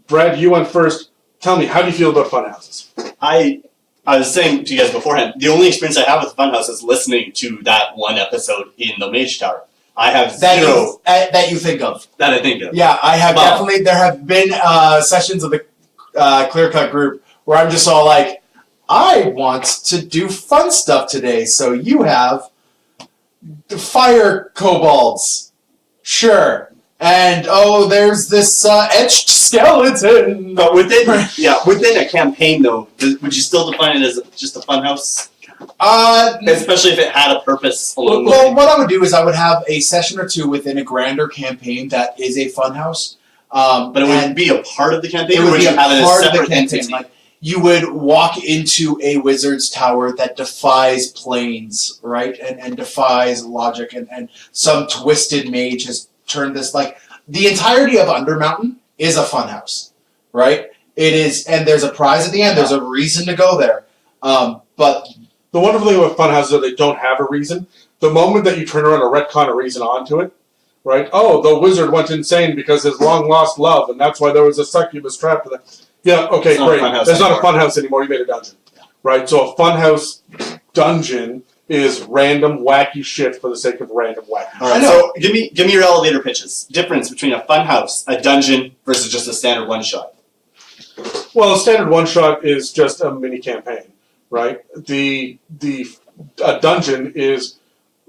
Brad, you went first. Tell me, how do you feel about Funhouses? I was saying to you guys beforehand, the only experience I have with Funhouse is listening to that one episode in the Mage Tower. I have zero that you think of. that I think of. Yeah, I have definitely. There have been sessions of the Clear Cut group where I'm just all like, I want to do fun stuff today, so you have the fire kobolds. Sure. And, there's this etched skeleton. But within a campaign, though, would you still define it as just a funhouse? Especially if it had a purpose along the way. Well, what I would do is I would have a session or two within a grander campaign that is a funhouse. But it would be a part of the campaign, It or would would be you a have it as part a of the separate campaign. entity? Like, you would walk into a wizard's tower that defies planes, right? And defies logic. And some twisted mage has turned this, like, the entirety of Undermountain is a funhouse, right? It is, and there's a prize at the end. There's a reason to go there. But The wonderful thing about Funhouses is that they don't have a reason. The moment that you turn around and retcon a reason onto it, right? Oh, the wizard went insane because his long lost love, and that's why there was a succubus trapped in there. Yeah, okay, It's not a great. funhouse There's not a anymore. funhouse anymore. You made a dungeon, right? So a funhouse dungeon is random wacky shit for the sake of random wacky. All right, so give me your elevator pitches. Difference between a funhouse, a dungeon, versus just a standard one shot. Well, a standard one shot is just a mini campaign, right? A dungeon is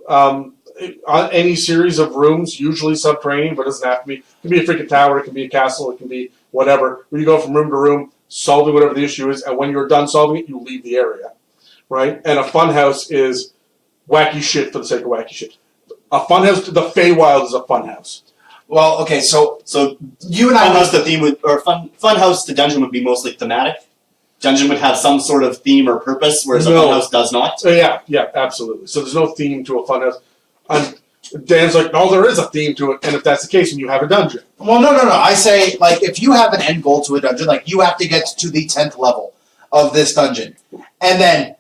any series of rooms, usually subterranean, but it doesn't have to be. It can be a freaking tower, it can be a castle, it can be whatever. Where you go from room to room, solving whatever the issue is, and when you're done solving it, you leave the area, right? And a funhouse is wacky shit for the sake of wacky shit. A funhouse, the Feywild is a funhouse. well, okay, so you and Funhouse, the theme would, or funhouse, the dungeon would be mostly thematic. Dungeon would have some sort of theme or purpose, whereas No. a funhouse does not. Yeah, absolutely. So there's no theme to a funhouse. And Dan's like, no, there is a theme to it, and if that's the case, then you have a dungeon. Well, no. I say, like, if you have an end goal to a dungeon, like, you have to get to the 10th level of this dungeon. And then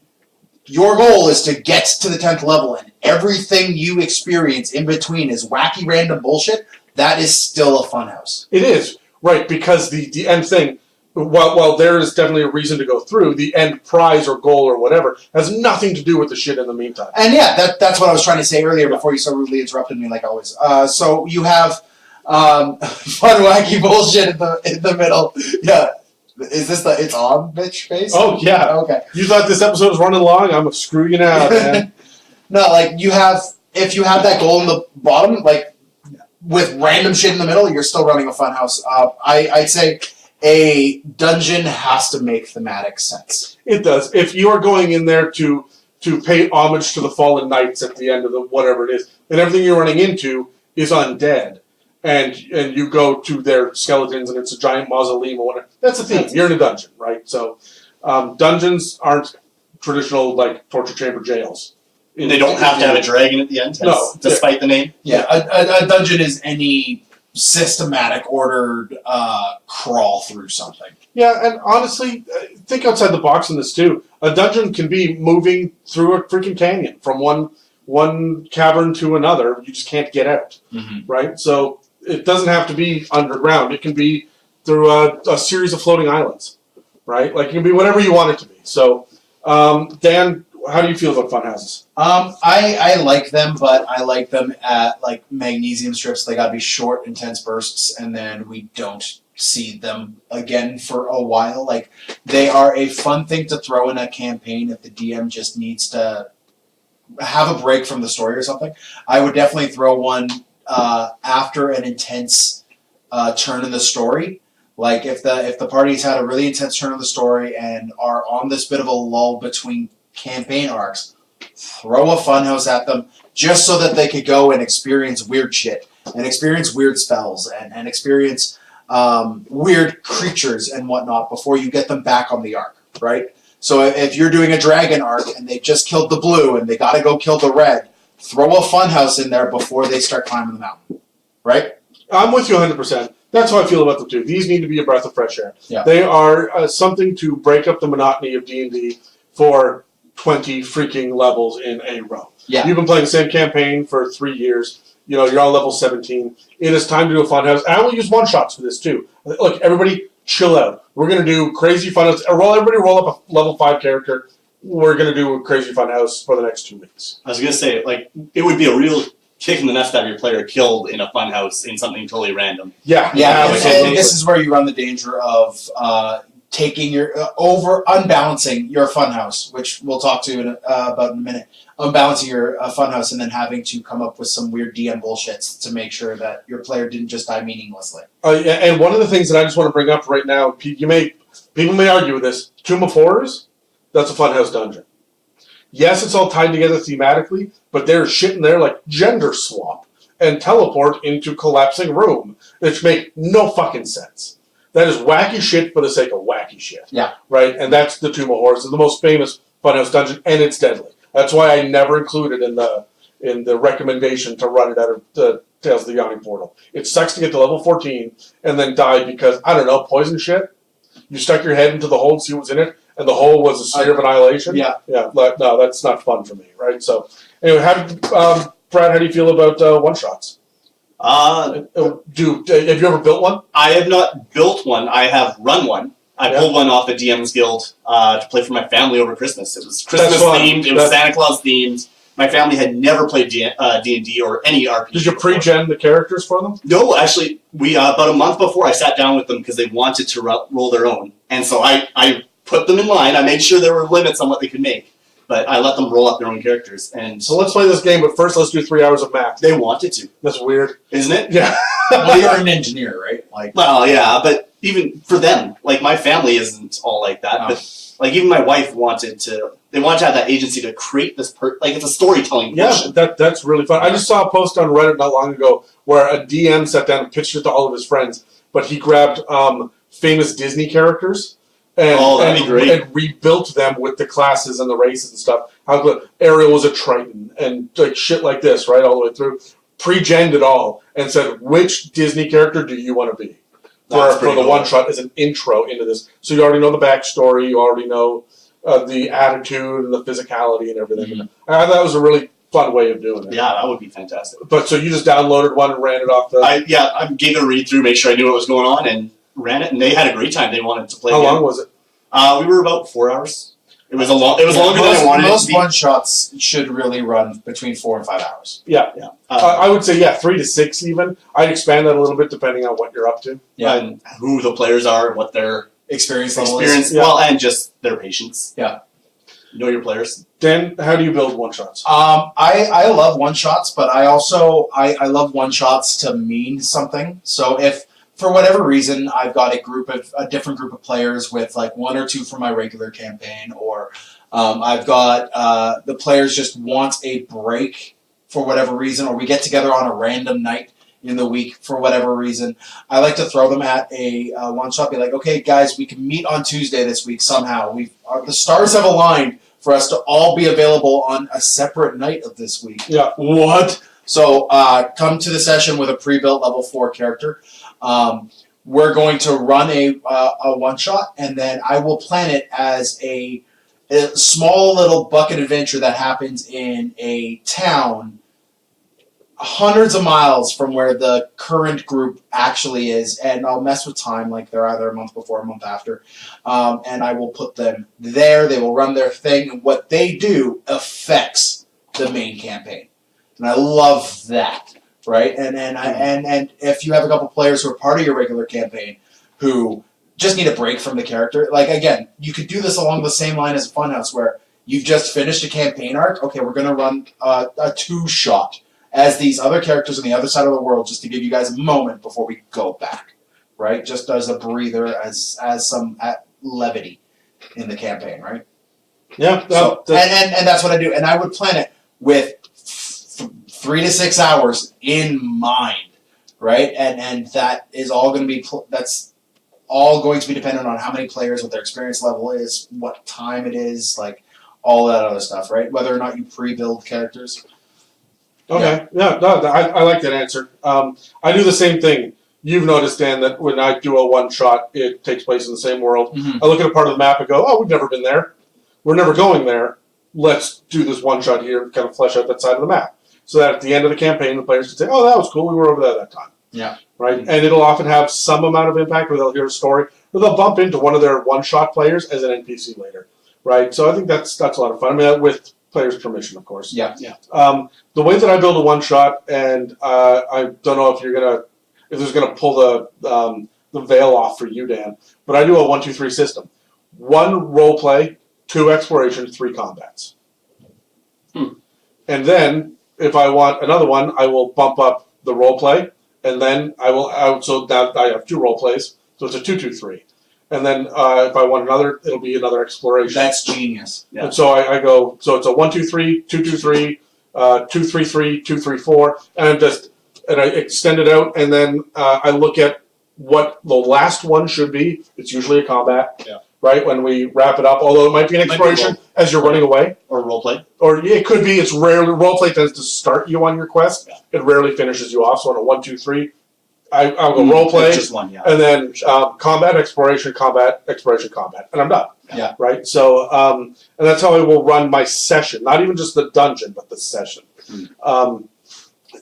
your goal is to get to the 10th level, and everything you experience in between is wacky, random bullshit. That is still a funhouse. It is, right, because the end thing, while there is definitely a reason to go through, the end prize or goal or whatever has nothing to do with the shit in the meantime. And yeah, that's what I was trying to say earlier before you so rudely interrupted me, like always. So you have fun, wacky bullshit in the middle. Yeah. Is this the it's on bitch face? Oh, yeah. Okay. You thought this episode was running long? I'm going to screw you now, man. No, like, if you have that goal in the bottom, like, with random shit in the middle, you're still running a funhouse. I'd say a dungeon has to make thematic sense. It does. If you are going in there to pay homage to the fallen knights at the end of the whatever it is, then everything you're running into is undead. And you go to their skeletons and it's a giant mausoleum or whatever. That's the theme. You're in a dungeon, right? So dungeons aren't traditional, like, torture chamber jails. They don't have to have a dragon at the end, despite the name. Yeah, a dungeon is any systematic, ordered crawl through something. Yeah, and honestly, think outside the box in this too. A dungeon can be moving through a freaking canyon from one cavern to another. You just can't get out, right? So it doesn't have to be underground. It can be through a series of floating islands, right? Like, it can be whatever you want it to be. So, Dan, how do you feel about funhouses? I like them, but I like them at, like, magnesium strips. They gotta be short, intense bursts, and then we don't see them again for a while. Like, they are a fun thing to throw in a campaign if the DM just needs to have a break from the story or something. I would definitely throw one after an intense turn in the story. Like, if the party's had a really intense turn in the story and are on this bit of a lull between campaign arcs, throw a funhouse at them just so that they could go and experience weird shit and experience weird spells and experience weird creatures and whatnot before you get them back on the arc, right? So if you're doing a dragon arc and they just killed the blue and they got to go kill the red, throw a funhouse in there before they start climbing the mountain, right? I'm with you 100%. That's how I feel about them too. These need to be a breath of fresh air. Yeah. They are something to break up the monotony of D&D for 20 freaking levels in a row. Yeah. You've been playing the same campaign for 3 years. You know, you're on level 17. It is time to do a funhouse. And I will use one-shots for this too. Look, everybody chill out. We're going to do crazy funhouse. Everybody roll up a level 5 character. We're going to do a crazy funhouse for the next 2 weeks. I was going to say, like, it would be a real kick in the nuts to have your player killed in a funhouse in something totally random. Yeah. Yeah, and this is where you run the danger of taking your unbalancing your funhouse, which we'll talk to about in a minute. Unbalancing your funhouse and then having to come up with some weird DM bullshits to make sure that your player didn't just die meaninglessly. Yeah, and one of the things that I just want to bring up right now, people may argue with this. Tomb of Horrors, that's a Funhouse Dungeon. Yes, it's all tied together thematically, but there's shit in there like gender swap and teleport into collapsing room, which make no fucking sense. That is wacky shit for the sake of wacky shit. Yeah. Right? And that's the Tomb of Horrors. It's the most famous Funhouse Dungeon, and it's deadly. That's why I never included in the recommendation to run it out of the Tales of the Yawning Portal. It sucks to get to level 14 and then die because, I don't know, poison shit? You stuck your head into the hole and see what's in it, and the hole was a sphere of annihilation? Yeah. Yeah, no, that's not fun for me, right? So, anyway, Brad, how do you feel about one-shots? Have you ever built one? I have not built one. I have run one. I pulled one off the DM's Guild to play for my family over Christmas. It was Christmas themed. It was Santa Claus themed. My family had never played D&D or any RPG. Did you pre-gen the characters for them? No, actually, we about a month before I sat down with them because they wanted to roll their own. And so I put them in line. I made sure there were limits on what they could make. But I let them roll up their own characters. And so let's play this game, but first let's do 3 hours of math. They wanted to. That's weird. Isn't it? Yeah. Well, you're an engineer, right? Well, yeah, but even for them, like my family isn't all like that. No. But like even my wife wanted to have that agency to create this like it's a storytelling portion. Yeah, that's really fun. I just saw a post on Reddit not long ago where a DM sat down and pitched it to all of his friends, but he grabbed famous Disney characters and rebuilt them with the classes and the races and stuff. How Ariel was a Triton and like shit like this, right, all the way through. Pre-genned it all and said, which Disney character do you want to be? For the one-shot as an intro into this. So you already know the backstory, you already know the attitude and the physicality and everything. Mm-hmm. I thought that was a really fun way of doing it. Yeah, that would be fantastic. But so you just downloaded one and ran it off the... I gave it a read-through, make sure I knew what was going on, and ran it, and they had a great time. They wanted to play How long was it? We were about 4 hours. It was longer than I wanted. Most one-shots should really run between 4 and 5 hours. Yeah. I would say, 3 to 6 even. I'd expand that a little bit depending on what you're up to. Yeah, and who the players are, what their experience level is. Well, and just their patience. Yeah. Know your players. Dan, how do you build one-shots? I love one-shots, but I also I love one-shots to mean something. So if for whatever reason I've got a different group of players with like 1 or 2 from my regular campaign, or I've got the players just want a break for whatever reason, or we get together on a random night in the week for whatever reason, I like to throw them at a one-shot. Be like, okay, guys, we can meet on Tuesday this week somehow. The stars have aligned for us to all be available on a separate night of this week. Yeah. What? So come to the session with a pre-built level 4 character. We're going to run a one-shot, and then I will plan it as a small little bucket adventure that happens in a town hundreds of miles from where the current group actually is, and I'll mess with time, like they're either a month before or a month after, and I will put them there. They will run their thing, and what they do affects the main campaign, and I love that, right? And if you have a couple players who are part of your regular campaign who just need a break from the character, like again, you could do this along the same line as a Funhouse, where you've just finished a campaign arc. Okay, we're going to run a 2-shot as these other characters on the other side of the world, just to give you guys a moment before we go back, right? Just as a breather, as some levity in the campaign, right? Yeah. So, and that's what I do. And I would plan it with 3 to 6 hours in mind, right? And that is all going to be that's all going to be dependent on how many players, what their experience level is, what time it is, like all that other stuff, right? Whether or not you pre-build characters. Okay. Yeah. No, I like that answer. I do the same thing. You've noticed, Dan, that when I do a one-shot, it takes place in the same world. Mm-hmm. I look at a part of the map and go, oh, we've never been there. We're never going there. Let's do this one-shot here and kind of flesh out that side of the map. So that at the end of the campaign, the players can say, oh, that was cool. We were over there that time. Yeah. Right? And it'll often have some amount of impact where they'll hear a story or they'll bump into one of their one-shot players as an NPC later. Right? So I think that's a lot of fun. I mean, with players' permission, of course. Yeah. The way that I build a one-shot, and I don't know if there's going to pull the veil off for you, Dan, but I do a 1-2-3 system. 1 role play, 2 exploration, 3 combats. And then, if I want another one, I will bump up the role play, and then so now I have 2 role plays, so it's a 2-2-3. And then if I want another, it'll be another exploration. That's genius. Yeah. And so I go, so it's a 1-2-3, 2-2-3, 2-3-3, 2-3-4, and I extend it out, and then I look at what the last one should be. It's usually a combat, right? When we wrap it up, although it might be an exploration as you're running away. Or roleplay. Or it could be, it's rarely, roleplay tends to start you on your quest. Yeah. It rarely finishes you off, so on a 1-2-3, I'll go roleplay, just one, and then combat, exploration, combat, exploration, combat, and I'm done. Yeah. Right? So, and that's how I will run my session. Not even just the dungeon, but the session.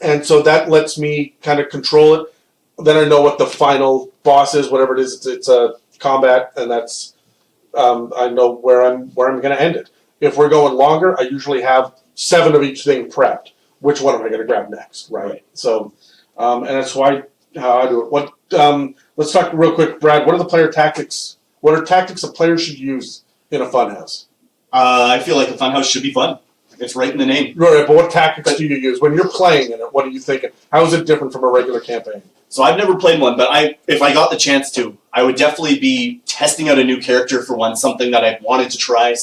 And so that lets me kind of control it. Then I know what the final boss is, whatever it is. It's a combat, and that's I know where I'm going to end it. If we're going longer, I usually have 7 of each thing prepped. Which one am I going to grab next? Right. So, and that's how I do it. What? Let's talk real quick, Brad. What are the player tactics? What are tactics a player should use in a funhouse? I feel like a funhouse should be fun. It's right in the name. Right, but what tactics do you use when you're playing in it? What are you thinking? How is it different from a regular campaign? So I've never played one, but if I got the chance to, I would definitely be testing out a new character for one, something that I wanted to try.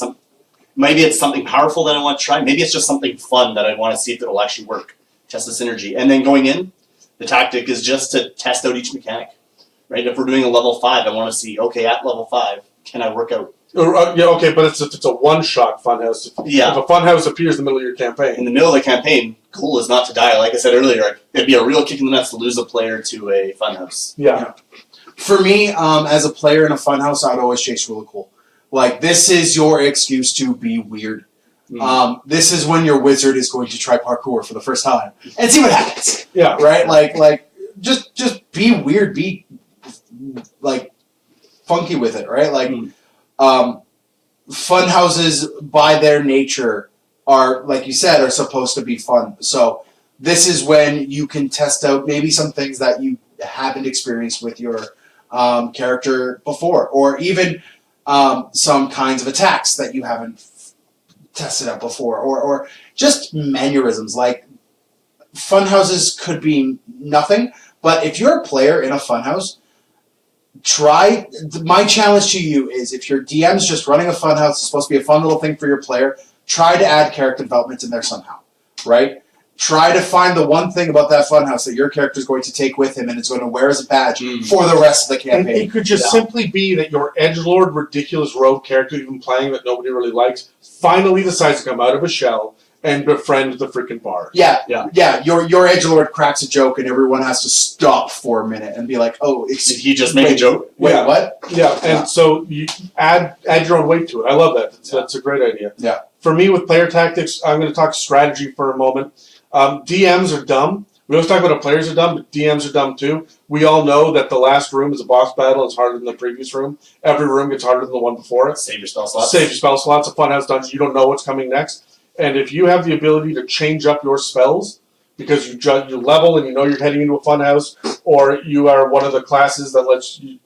Maybe it's something powerful that I want to try. Maybe it's just something fun that I want to see if it'll actually work. Test the synergy. And then going in, the tactic is just to test out each mechanic. Right? If we're doing a level 5, I want to see, okay, at level 5, can I work out? Yeah, okay, but it's a one-shot funhouse. If a funhouse appears in the middle of your campaign. In the middle of the campaign, goal is not to die. Like I said earlier, it'd be a real kick in the nuts to lose a player to a funhouse. Yeah. For me, as a player in a funhouse, I'd always chase really cool. Like, this is your excuse to be weird. This is when your wizard is going to try parkour for the first time and see what happens. Yeah. Right? Like just be weird, be like funky with it, right? Like fun houses by their nature are, like you said, are supposed to be fun. So this is when you can test out maybe some things that you haven't experienced with your character before, or even some kinds of attacks that you haven't tested out before, or just mannerisms. Like, fun houses could be nothing, but if you're a player in a fun house, my challenge to you is, if your DM's just running a fun house, it's supposed to be a fun little thing for your player, try to add character development in there somehow, right? Try to find the one thing about that funhouse that your character is going to take with him and it's going to wear as a badge for the rest of the campaign. And it could just simply be that your edgelord, ridiculous rogue character you've been playing that nobody really likes finally decides to come out of a shell and befriend the freaking bard. Yeah. Your edgelord cracks a joke and everyone has to stop for a minute and be like, "Oh, did he just make a joke? Wait, what?" Yeah, and so you add your own weight to it. I love that. That's a great idea. Yeah. For me, with player tactics, I'm going to talk strategy for a moment. DMs are dumb. We always talk about how players are dumb, but DMs are dumb too. We all know that the last room is a boss battle. It's harder than the previous room. Every room gets harder than the one before it. Save your spell slots. Save your spell slots. A Funhouse Dungeon, you don't know what's coming next. And if you have the ability to change up your spells because you level and you know you're heading into a funhouse, or you are one of the classes that lets you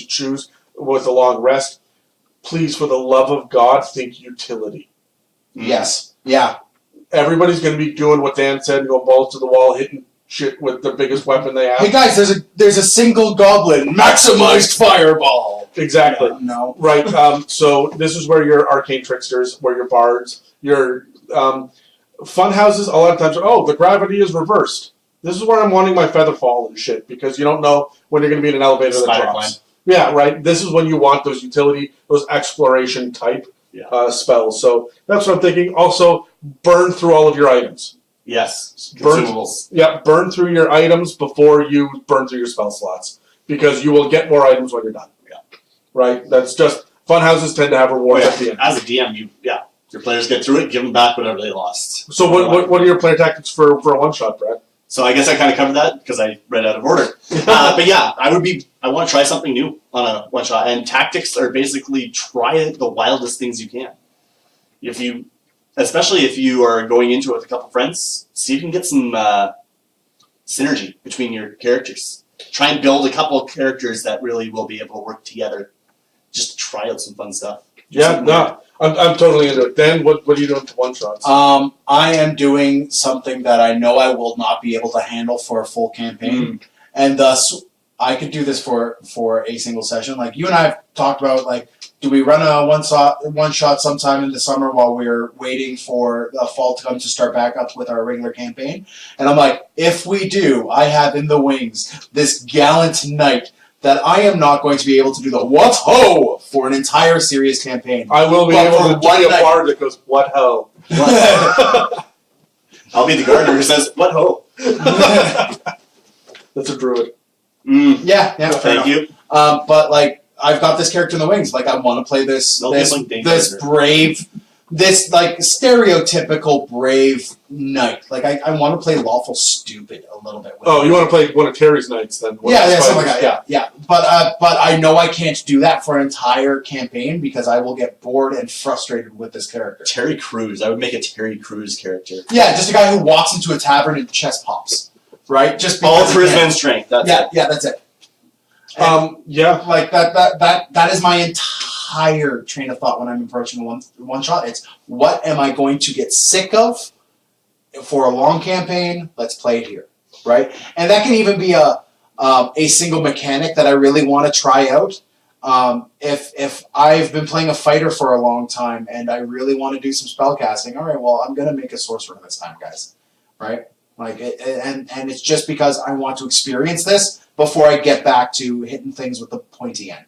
choose with a long rest, please, for the love of God, think utility. Yes. Yeah. Everybody's going to be doing what Dan said, and going balls to the wall, hitting shit with the biggest weapon they have. Hey guys, there's a single goblin, maximized fireball. Exactly. No. Right. So this is where your arcane tricksters, where your bards, your funhouses. A lot of times, the gravity is reversed. This is where I'm wanting my feather fall and shit because you don't know when you're going to be in an elevator that drops. Yeah, right. This is when you want those utility, those exploration type spells. So that's what I'm thinking. Also, burn through all of your items. Yes. Consumables. Burn through your items before you burn through your spell slots because you will get more items when you're done. Yeah. Right. That's just funhouses tend to have rewards at the end. As a DM, your players get through it, give them back whatever they lost. So what are your player tactics for a one shot, Brad? So I guess I kind of covered that because I read out of order. But yeah, I want to try something new on a one shot, and tactics are basically try the wildest things you can. Especially if you are going into it with a couple friends, see if you can get some synergy between your characters. Try and build a couple of characters that really will be able to work together. Just try out some fun stuff. I'm totally into it. Dan, what are you doing for one shots? I am doing something that I know I will not be able to handle for a full campaign, and thus I could do this for a single session. Like you and I have talked about, like, do we run a one shot sometime in the summer while we're waiting for the fall to come to start back up with our regular campaign? And I'm like, if we do, I have in the wings this gallant knight that I am not going to be able to do the what ho for an entire serious campaign. I will be able to do a bard that goes, what ho? I'll be the gardener who says, what ho? That's a druid. Yeah, Thank you. But like, I've got this character in the wings. Like, I want to play this brave, this like stereotypical brave knight. Like, I want to play lawful stupid a little bit. You want to play one of Terry's knights then? Something like that. Yeah. But I know I can't do that for an entire campaign because I will get bored and frustrated with this character. Terry Crews. I would make a Terry Crews character. Yeah, just a guy who walks into a tavern and chest pops. Right? Just all charisma and strength. That's it. Yeah, that's it. And, like that is my entire train of thought when I'm approaching one shot. It's what am I going to get sick of for a long campaign? Let's play it here, right? And that can even be a single mechanic that I really want to try out. If I've been playing a fighter for a long time and I really want to do some spell casting, all right, well, I'm gonna make a sorcerer this time, guys, right? Like, and it's just because I want to experience this before I get back to hitting things with the pointy end.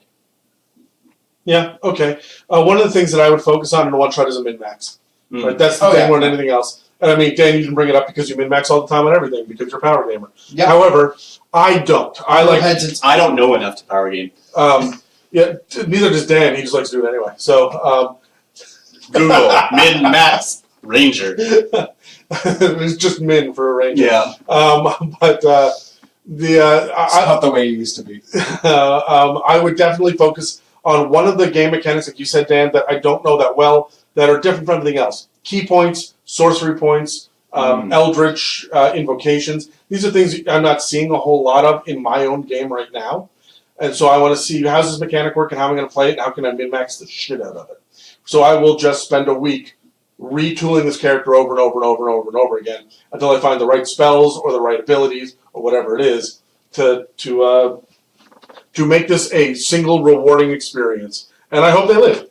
Yeah, okay. One of the things that I would focus on in a one-shot is a min-max. Right? That's the thing more than anything else. And I mean, Dan, you can bring it up because you min-max all the time on everything because you're a power gamer. Yep. However, I don't. I don't know enough to power game. Neither does Dan. He just likes to do it anyway. So, Google min-max ranger. It's just min for a ranger. Yeah. It's not the way it used to be. I would definitely focus on one of the game mechanics, like you said, Dan, that I don't know that well, that are different from everything else. Key points, sorcery points, eldritch invocations. These are things I'm not seeing a whole lot of in my own game right now. And so I want to see how's this mechanic work and how I'm going to play it and how can I min-max the shit out of it. So I will just spend a week retooling this character over and over and over and over and over again until I find the right spells or the right abilities or whatever it is to make this a single rewarding experience. And I hope they live.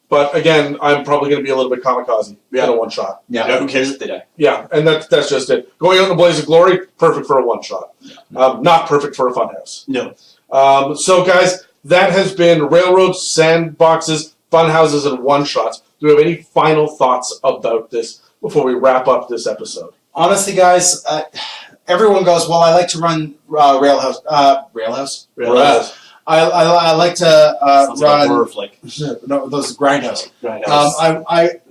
But again, I'm probably going to be a little bit kamikaze in a one shot. Yeah, who cares if they die? Yeah, and that's just it. Going out in a blaze of glory, perfect for a one shot. Not perfect for a funhouse. No. So guys, that has been Railroads, Sandboxes, Funhouses, and one shots. Do we have any final thoughts about this before we wrap up this episode? Honestly, guys, everyone goes, well, I like to run Railhouse. Railhouse? Railhouse. I like to run... No, those Grindhouse. Grindhouse.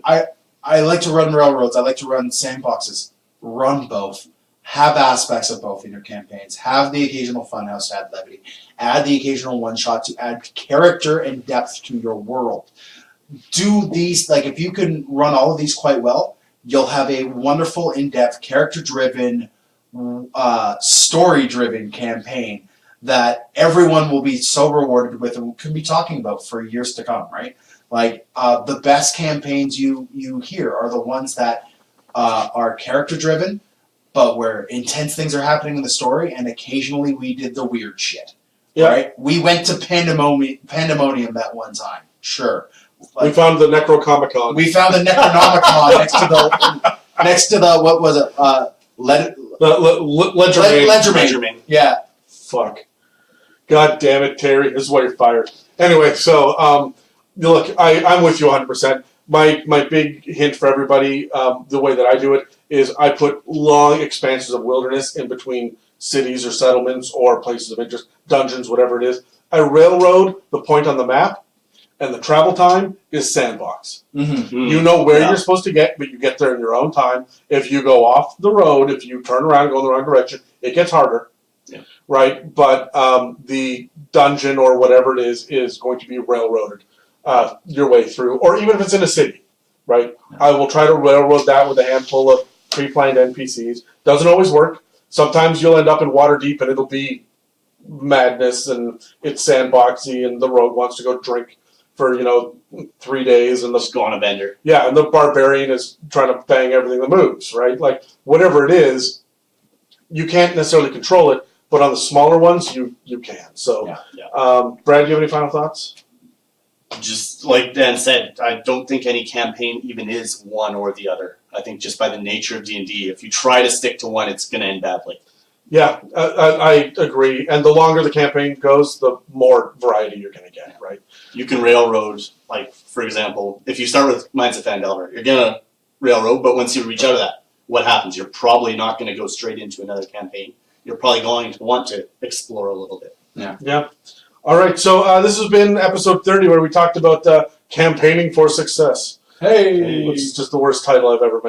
I like to run Railroads. I like to run Sandboxes. Run both. Have aspects of both in your campaigns. Have the occasional funhouse to add levity. Add the occasional one-shot to add character and depth to your world. Do these, like, if you can run all of these quite well, you'll have a wonderful, in-depth, character-driven, story-driven campaign that everyone will be so rewarded with and can be talking about for years to come, right? Like, the best campaigns you hear are the ones that are character-driven, but where intense things are happening in the story, and occasionally we did the weird shit. Yeah. Right? We went to Pandemonium that one time. Sure. We found the Necrocomicon. We found the Necronomicon next to the what was it? Ledgermain. Yeah. Fuck. God damn it, Terry. This is why you're fired. Anyway, so look, I'm with you 100%. My big hint for everybody, the way that I do it, is I put long expanses of wilderness in between cities or settlements or places of interest, dungeons, whatever it is. I railroad the point on the map, and the travel time is sandbox. Mm-hmm. You know where you're supposed to get, but you get there in your own time. If you go off the road, if you turn around and go in the wrong direction, it gets harder. Yeah. Right? But the dungeon or whatever it is going to be railroaded your way through, or even if it's in a city, right? I will try to railroad that with a handful of pre-planned NPCs. Doesn't always work. Sometimes you'll end up in Waterdeep and it'll be madness and it's sandboxy and the rogue wants to go drink for 3 days and Just go on a bender. yeah, and the barbarian is trying to bang everything that moves, right? Like whatever it is, you can't necessarily control it, but on the smaller ones you can. So, Brad, do you have any final thoughts? Just like Dan said, I don't think any campaign even is one or the other. I think just by the nature of D&D, if you try to stick to one, it's going to end badly. Yeah, I agree. And the longer the campaign goes, the more variety you're going to get, right? You can railroad, like, for example, if you start with Mines of Phandelver, you're going to railroad, but once you reach out of that, what happens? You're probably not going to go straight into another campaign. You're probably going to want to explore a little bit. Yeah. All right, so this has been episode 30 where we talked about campaigning for success. Hey! Which is just the worst title I've ever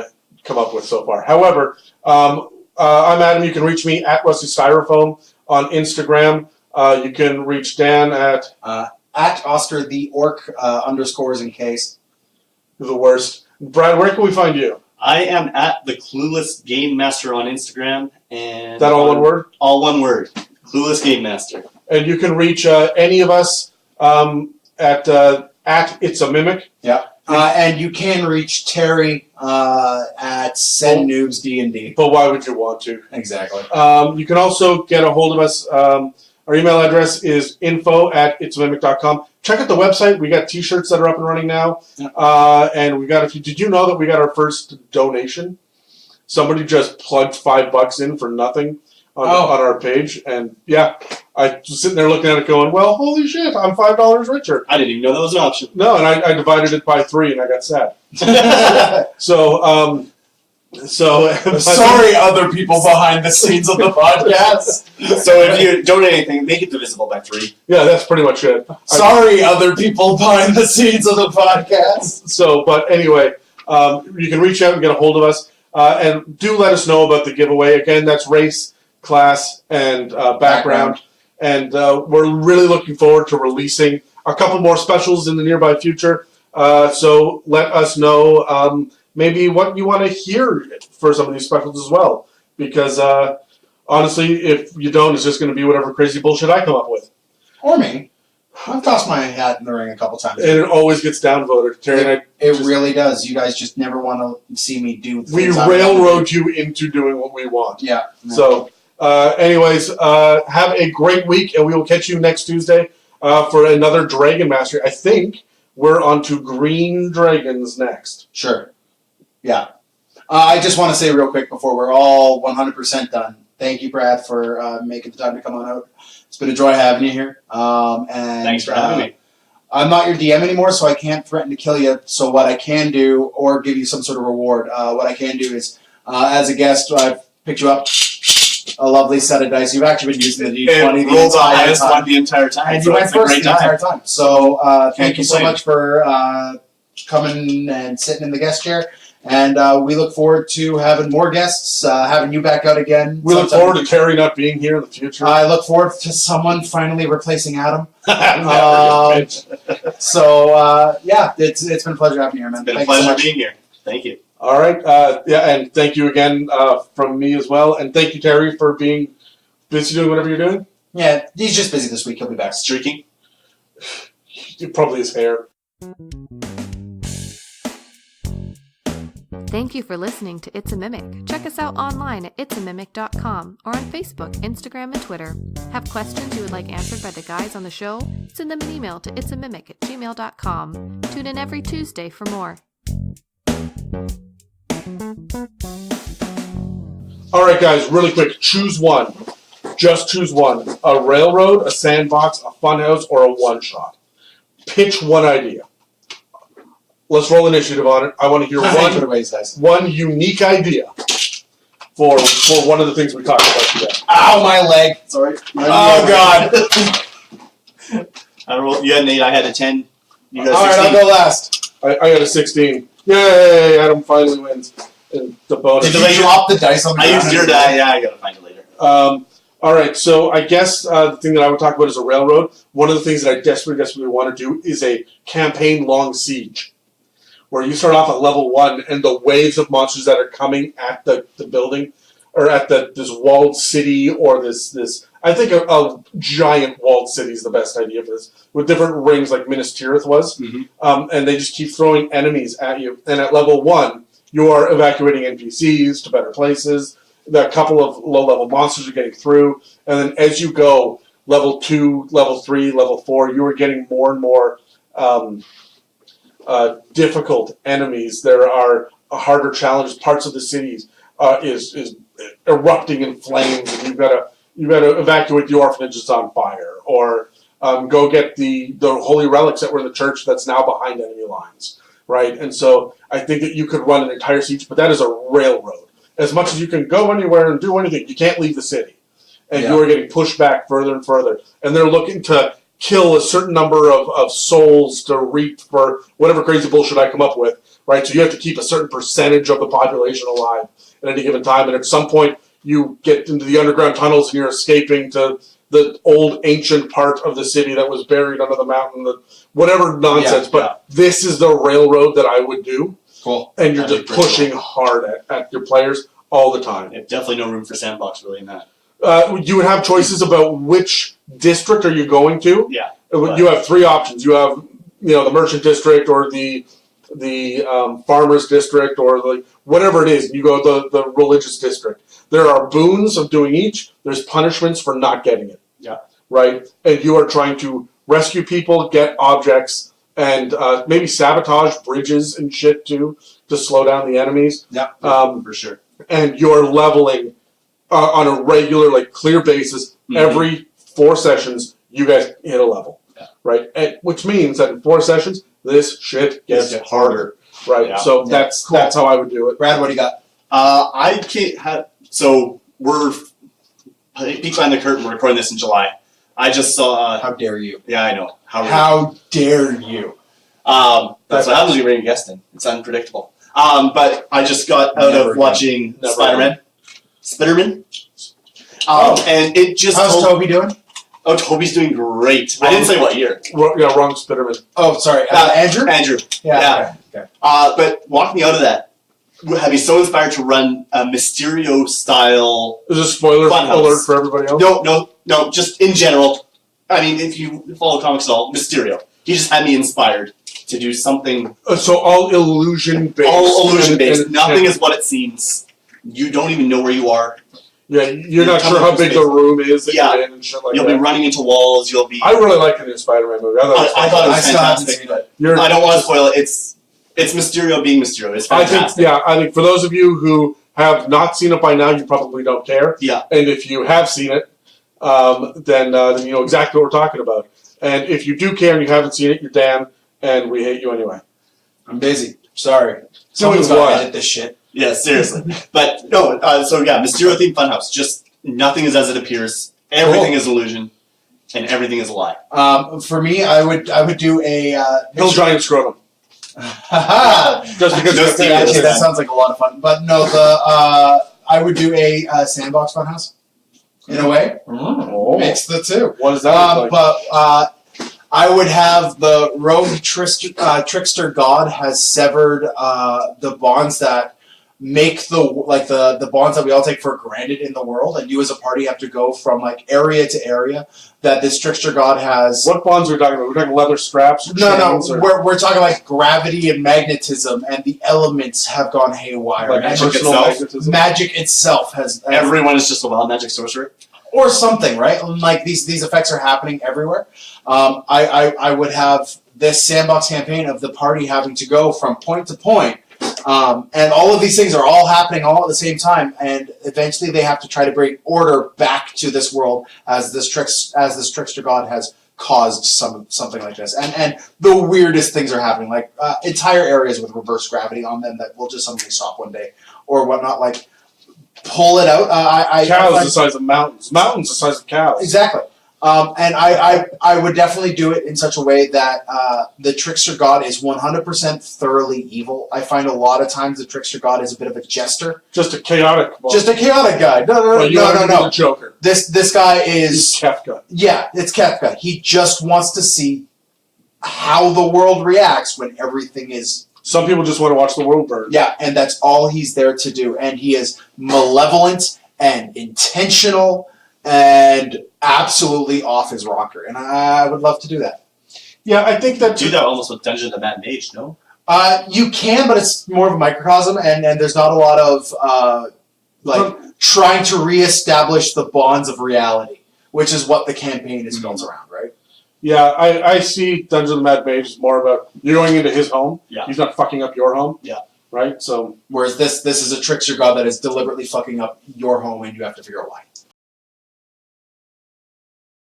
come up with so far. However, I'm Adam. You can reach me at Rusty Styrofoam on Instagram. You can reach Dan at Oscar the Orc underscores in case. the worst. Brad, where can we find you? I am at the Clueless Game Master on Instagram. And That all one word? All one word. Clueless Game Master. And you can reach any of us at It's a Mimic. Yeah. And you can reach Terry at Send Noobs D&D. But why would you want to? Exactly. You can also get a hold of us. Our email address is info@itsamimic.com. Check out the website. We got T-shirts that are up and running now. And we got a few. Did you know that we got our first donation? Somebody just plugged $5 in for nothing on our page. And yeah, I was sitting there looking at it going, well, holy shit, I'm $5 richer. I didn't even know that was an option. No, and I divided it by 3 and I got sad. So sorry, other people behind the scenes of the podcast. So if you donate anything, make it divisible by 3. Yeah, that's pretty much it. Sorry, other people behind the scenes of the podcast. So, but anyway, you can reach out and get a hold of us. And do let us know about the giveaway. Again, that's race, class, and background. And we're really looking forward to releasing a couple more specials in the nearby future. So let us know maybe what you want to hear for some of these specials as well. Because honestly, if you don't, it's just going to be whatever crazy bullshit I come up with. Or me. I've tossed my hat in the ring a couple times. And it always gets downvoted. Terry and I it really does. You guys just never want to see me do things. We railroad you into doing what we want. Yeah. So, anyways, have a great week, and we will catch you next Tuesday for another Dragon Mastery. I think we're on to Green Dragons next. Sure. Yeah. I just want to say real quick before we're all 100% done. Thank you, Brad, for making the time to come on out. It's been a joy having you here. And thanks for having me. I'm not your DM anymore, so I can't threaten to kill you. So what I can do, or give you some sort of reward, what I can do is, as a guest, I've picked you up a lovely set of dice. You've actually been using the D20 the entire time. The entire time. And you went first the entire time. So thank you so much for coming and sitting in the guest chair. And we look forward to having more guests, having you back out again. We look forward to Terry not being here in the future. I look forward to someone finally replacing Adam. Yeah, it's been a pleasure having you here, man. It's been a pleasure being here. Thank you. All right. And thank you again from me as well. And thank you, Terry, for being busy doing whatever you're doing. Yeah, he's just busy this week. He'll be back. Streaking? Probably his hair. Thank you for listening to It's a Mimic. Check us out online at itsamimic.com or on Facebook, Instagram, and Twitter. Have questions you would like answered by the guys on the show? Send them an email to itsamimic@gmail.com. Tune in every Tuesday for more. All right, guys, really quick. Choose one. Just choose one. A railroad, a sandbox, a funhouse, or a one-shot. Pitch one idea. Let's roll initiative on it. I want to hear one unique idea for one of the things we talked about today. Ow, my leg. Sorry. Oh, God. I rolled. You had an 8. I had a 10. You got a 16. All right, I'll go last. I got a 16. Yay! Adam finally wins. And the bonus. Did you drop the dice on the ground? I used your die. Yeah, I gotta find it later. All right, so I guess the thing that I would talk about is a railroad. One of the things that I desperately want to do is a campaign-long siege, where you start off at level 1, and the waves of monsters that are coming at the building, or at this walled city, or this I think a giant walled city is the best idea for this, with different rings like Minas Tirith was, and they just keep throwing enemies at you. And at level 1, you are evacuating NPCs to better places. A couple of low-level monsters are getting through, and then as you go, level 2, level 3, level 4, you are getting more and more difficult enemies. There are harder challenges. Parts of the cities is erupting in flames, and you've got to evacuate the orphanages on fire, or go get the holy relics that were in the church that's now behind enemy lines. Right, and so I think that you could run an entire siege, but that is a railroad. As much as you can go anywhere and do anything, you can't leave the city, and you are getting pushed back further and further. And they're looking to kill a certain number of souls to reap for whatever crazy bullshit I come up with. Right, so you have to keep a certain percentage of the population alive at any given time, and at some point you get into the underground tunnels and you're escaping to the old ancient part of the city that was buried under the mountain, whatever nonsense. But this is the railroad that I would do. Cool. And you're just pushing hard at your players all the time. Yeah, definitely no room for sandbox really in that. You would have choices about which district are you going to. Yeah. You have 3 options. You have the merchant district, or the farmers district, or whatever it is. You go the religious district. There are boons of doing each. There's punishments for not getting it. Yeah. Right? And you are trying to rescue people, get objects, and maybe sabotage bridges and shit too, to slow down the enemies. Yeah, for sure. And you're leveling on a regular, clear basis. Every 4 sessions, you guys hit a level. Yeah. Right? Which means that in 4 sessions, this shit gets harder. Right? Yeah. So that's how I would do it. Brad, what do you got? I can't have... So, we're... Peek behind the curtain, we're recording this in July. I just saw... How dare you? Yeah, I know. How dare you? That's what happens when you bring a guest in. It's unpredictable. But I just got out of watching Spider-Man. Spider-Man. And it just... How's Toby doing? Oh, Toby's doing great. I didn't say what year. Wrong Spider-Man. Oh, sorry. Andrew? Andrew. Yeah. Okay. But walking out of that, have you so inspired to run a Mysterio-style... Is this a spoiler alert for everybody else? No, just in general. I mean, if you follow comics at all, Mysterio. He just had me inspired to do something... So all illusion-based. All illusion-based. Nothing is what it seems. You don't even know where you are. Yeah, you're not sure how big the room is that you're in and shit like that. You'll be running into walls, you'll be... I really like the new Spider-Man movie. I thought it was fantastic, but I don't want to spoil it. It's Mysterio being Mysterio. It's fantastic. I think for those of you who have not seen it by now, you probably don't care. Yeah. And if you have seen it, then you know exactly what we're talking about. And if you do care and you haven't seen it, you're Dan, and we hate you anyway. I'm busy. Sorry. Someone's got to edit this shit. Yeah, seriously. But no, Mysterio themed Funhouse. Just nothing is as it appears. Everything is illusion, and everything is a lie. For me, I would do a Hill Giant Scrotum. Just because that sounds like a lot of fun. But no, I would do a sandbox funhouse. In a way, mix the two. What is that? Like? But I would have the rogue trickster god has severed the bonds that make the bonds that we all take for granted in the world, and you as a party have to go from like area to area that this trickster god has. What bonds are we talking about? We're talking leather straps? No. We're talking like gravity and magnetism, and the elements have gone haywire. Like magic itself has. Everyone is just a wild magic sorcerer. Or something, right? Like these effects are happening everywhere. I would have this sandbox campaign of the party having to go from point to point. And all of these things are all happening all at the same time, and eventually they have to try to bring order back to this world as this trickster god has caused something like this. And the weirdest things are happening, like entire areas with reverse gravity on them that will just suddenly stop one day or whatnot. Like pull it out. Cows the size of mountains. Mountains the size of cows. Exactly. And I would definitely do it in such a way that the trickster god is 100% thoroughly evil. I find a lot of times the trickster god is a bit of a jester. Just a chaotic boss. Just a chaotic guy. No. Joker. This guy is... He's Kefka. Yeah, it's Kefka. He just wants to see how the world reacts when everything is... Some people just want to watch the world burn. Yeah, and that's all he's there to do. And he is malevolent and intentional and absolutely off his rocker. And I would love to do that. Yeah, I think that... Do that almost with Dungeon of the Mad Mage, no? You can, but it's more of a microcosm, and there's not a lot of trying to reestablish the bonds of reality, which is what the campaign is built around, right? Yeah, I see Dungeon of the Mad Mage is more about you're going into his home. Yeah. He's not fucking up your home. Yeah. Right? So whereas this is a trickster god that is deliberately fucking up your home, and you have to figure out why.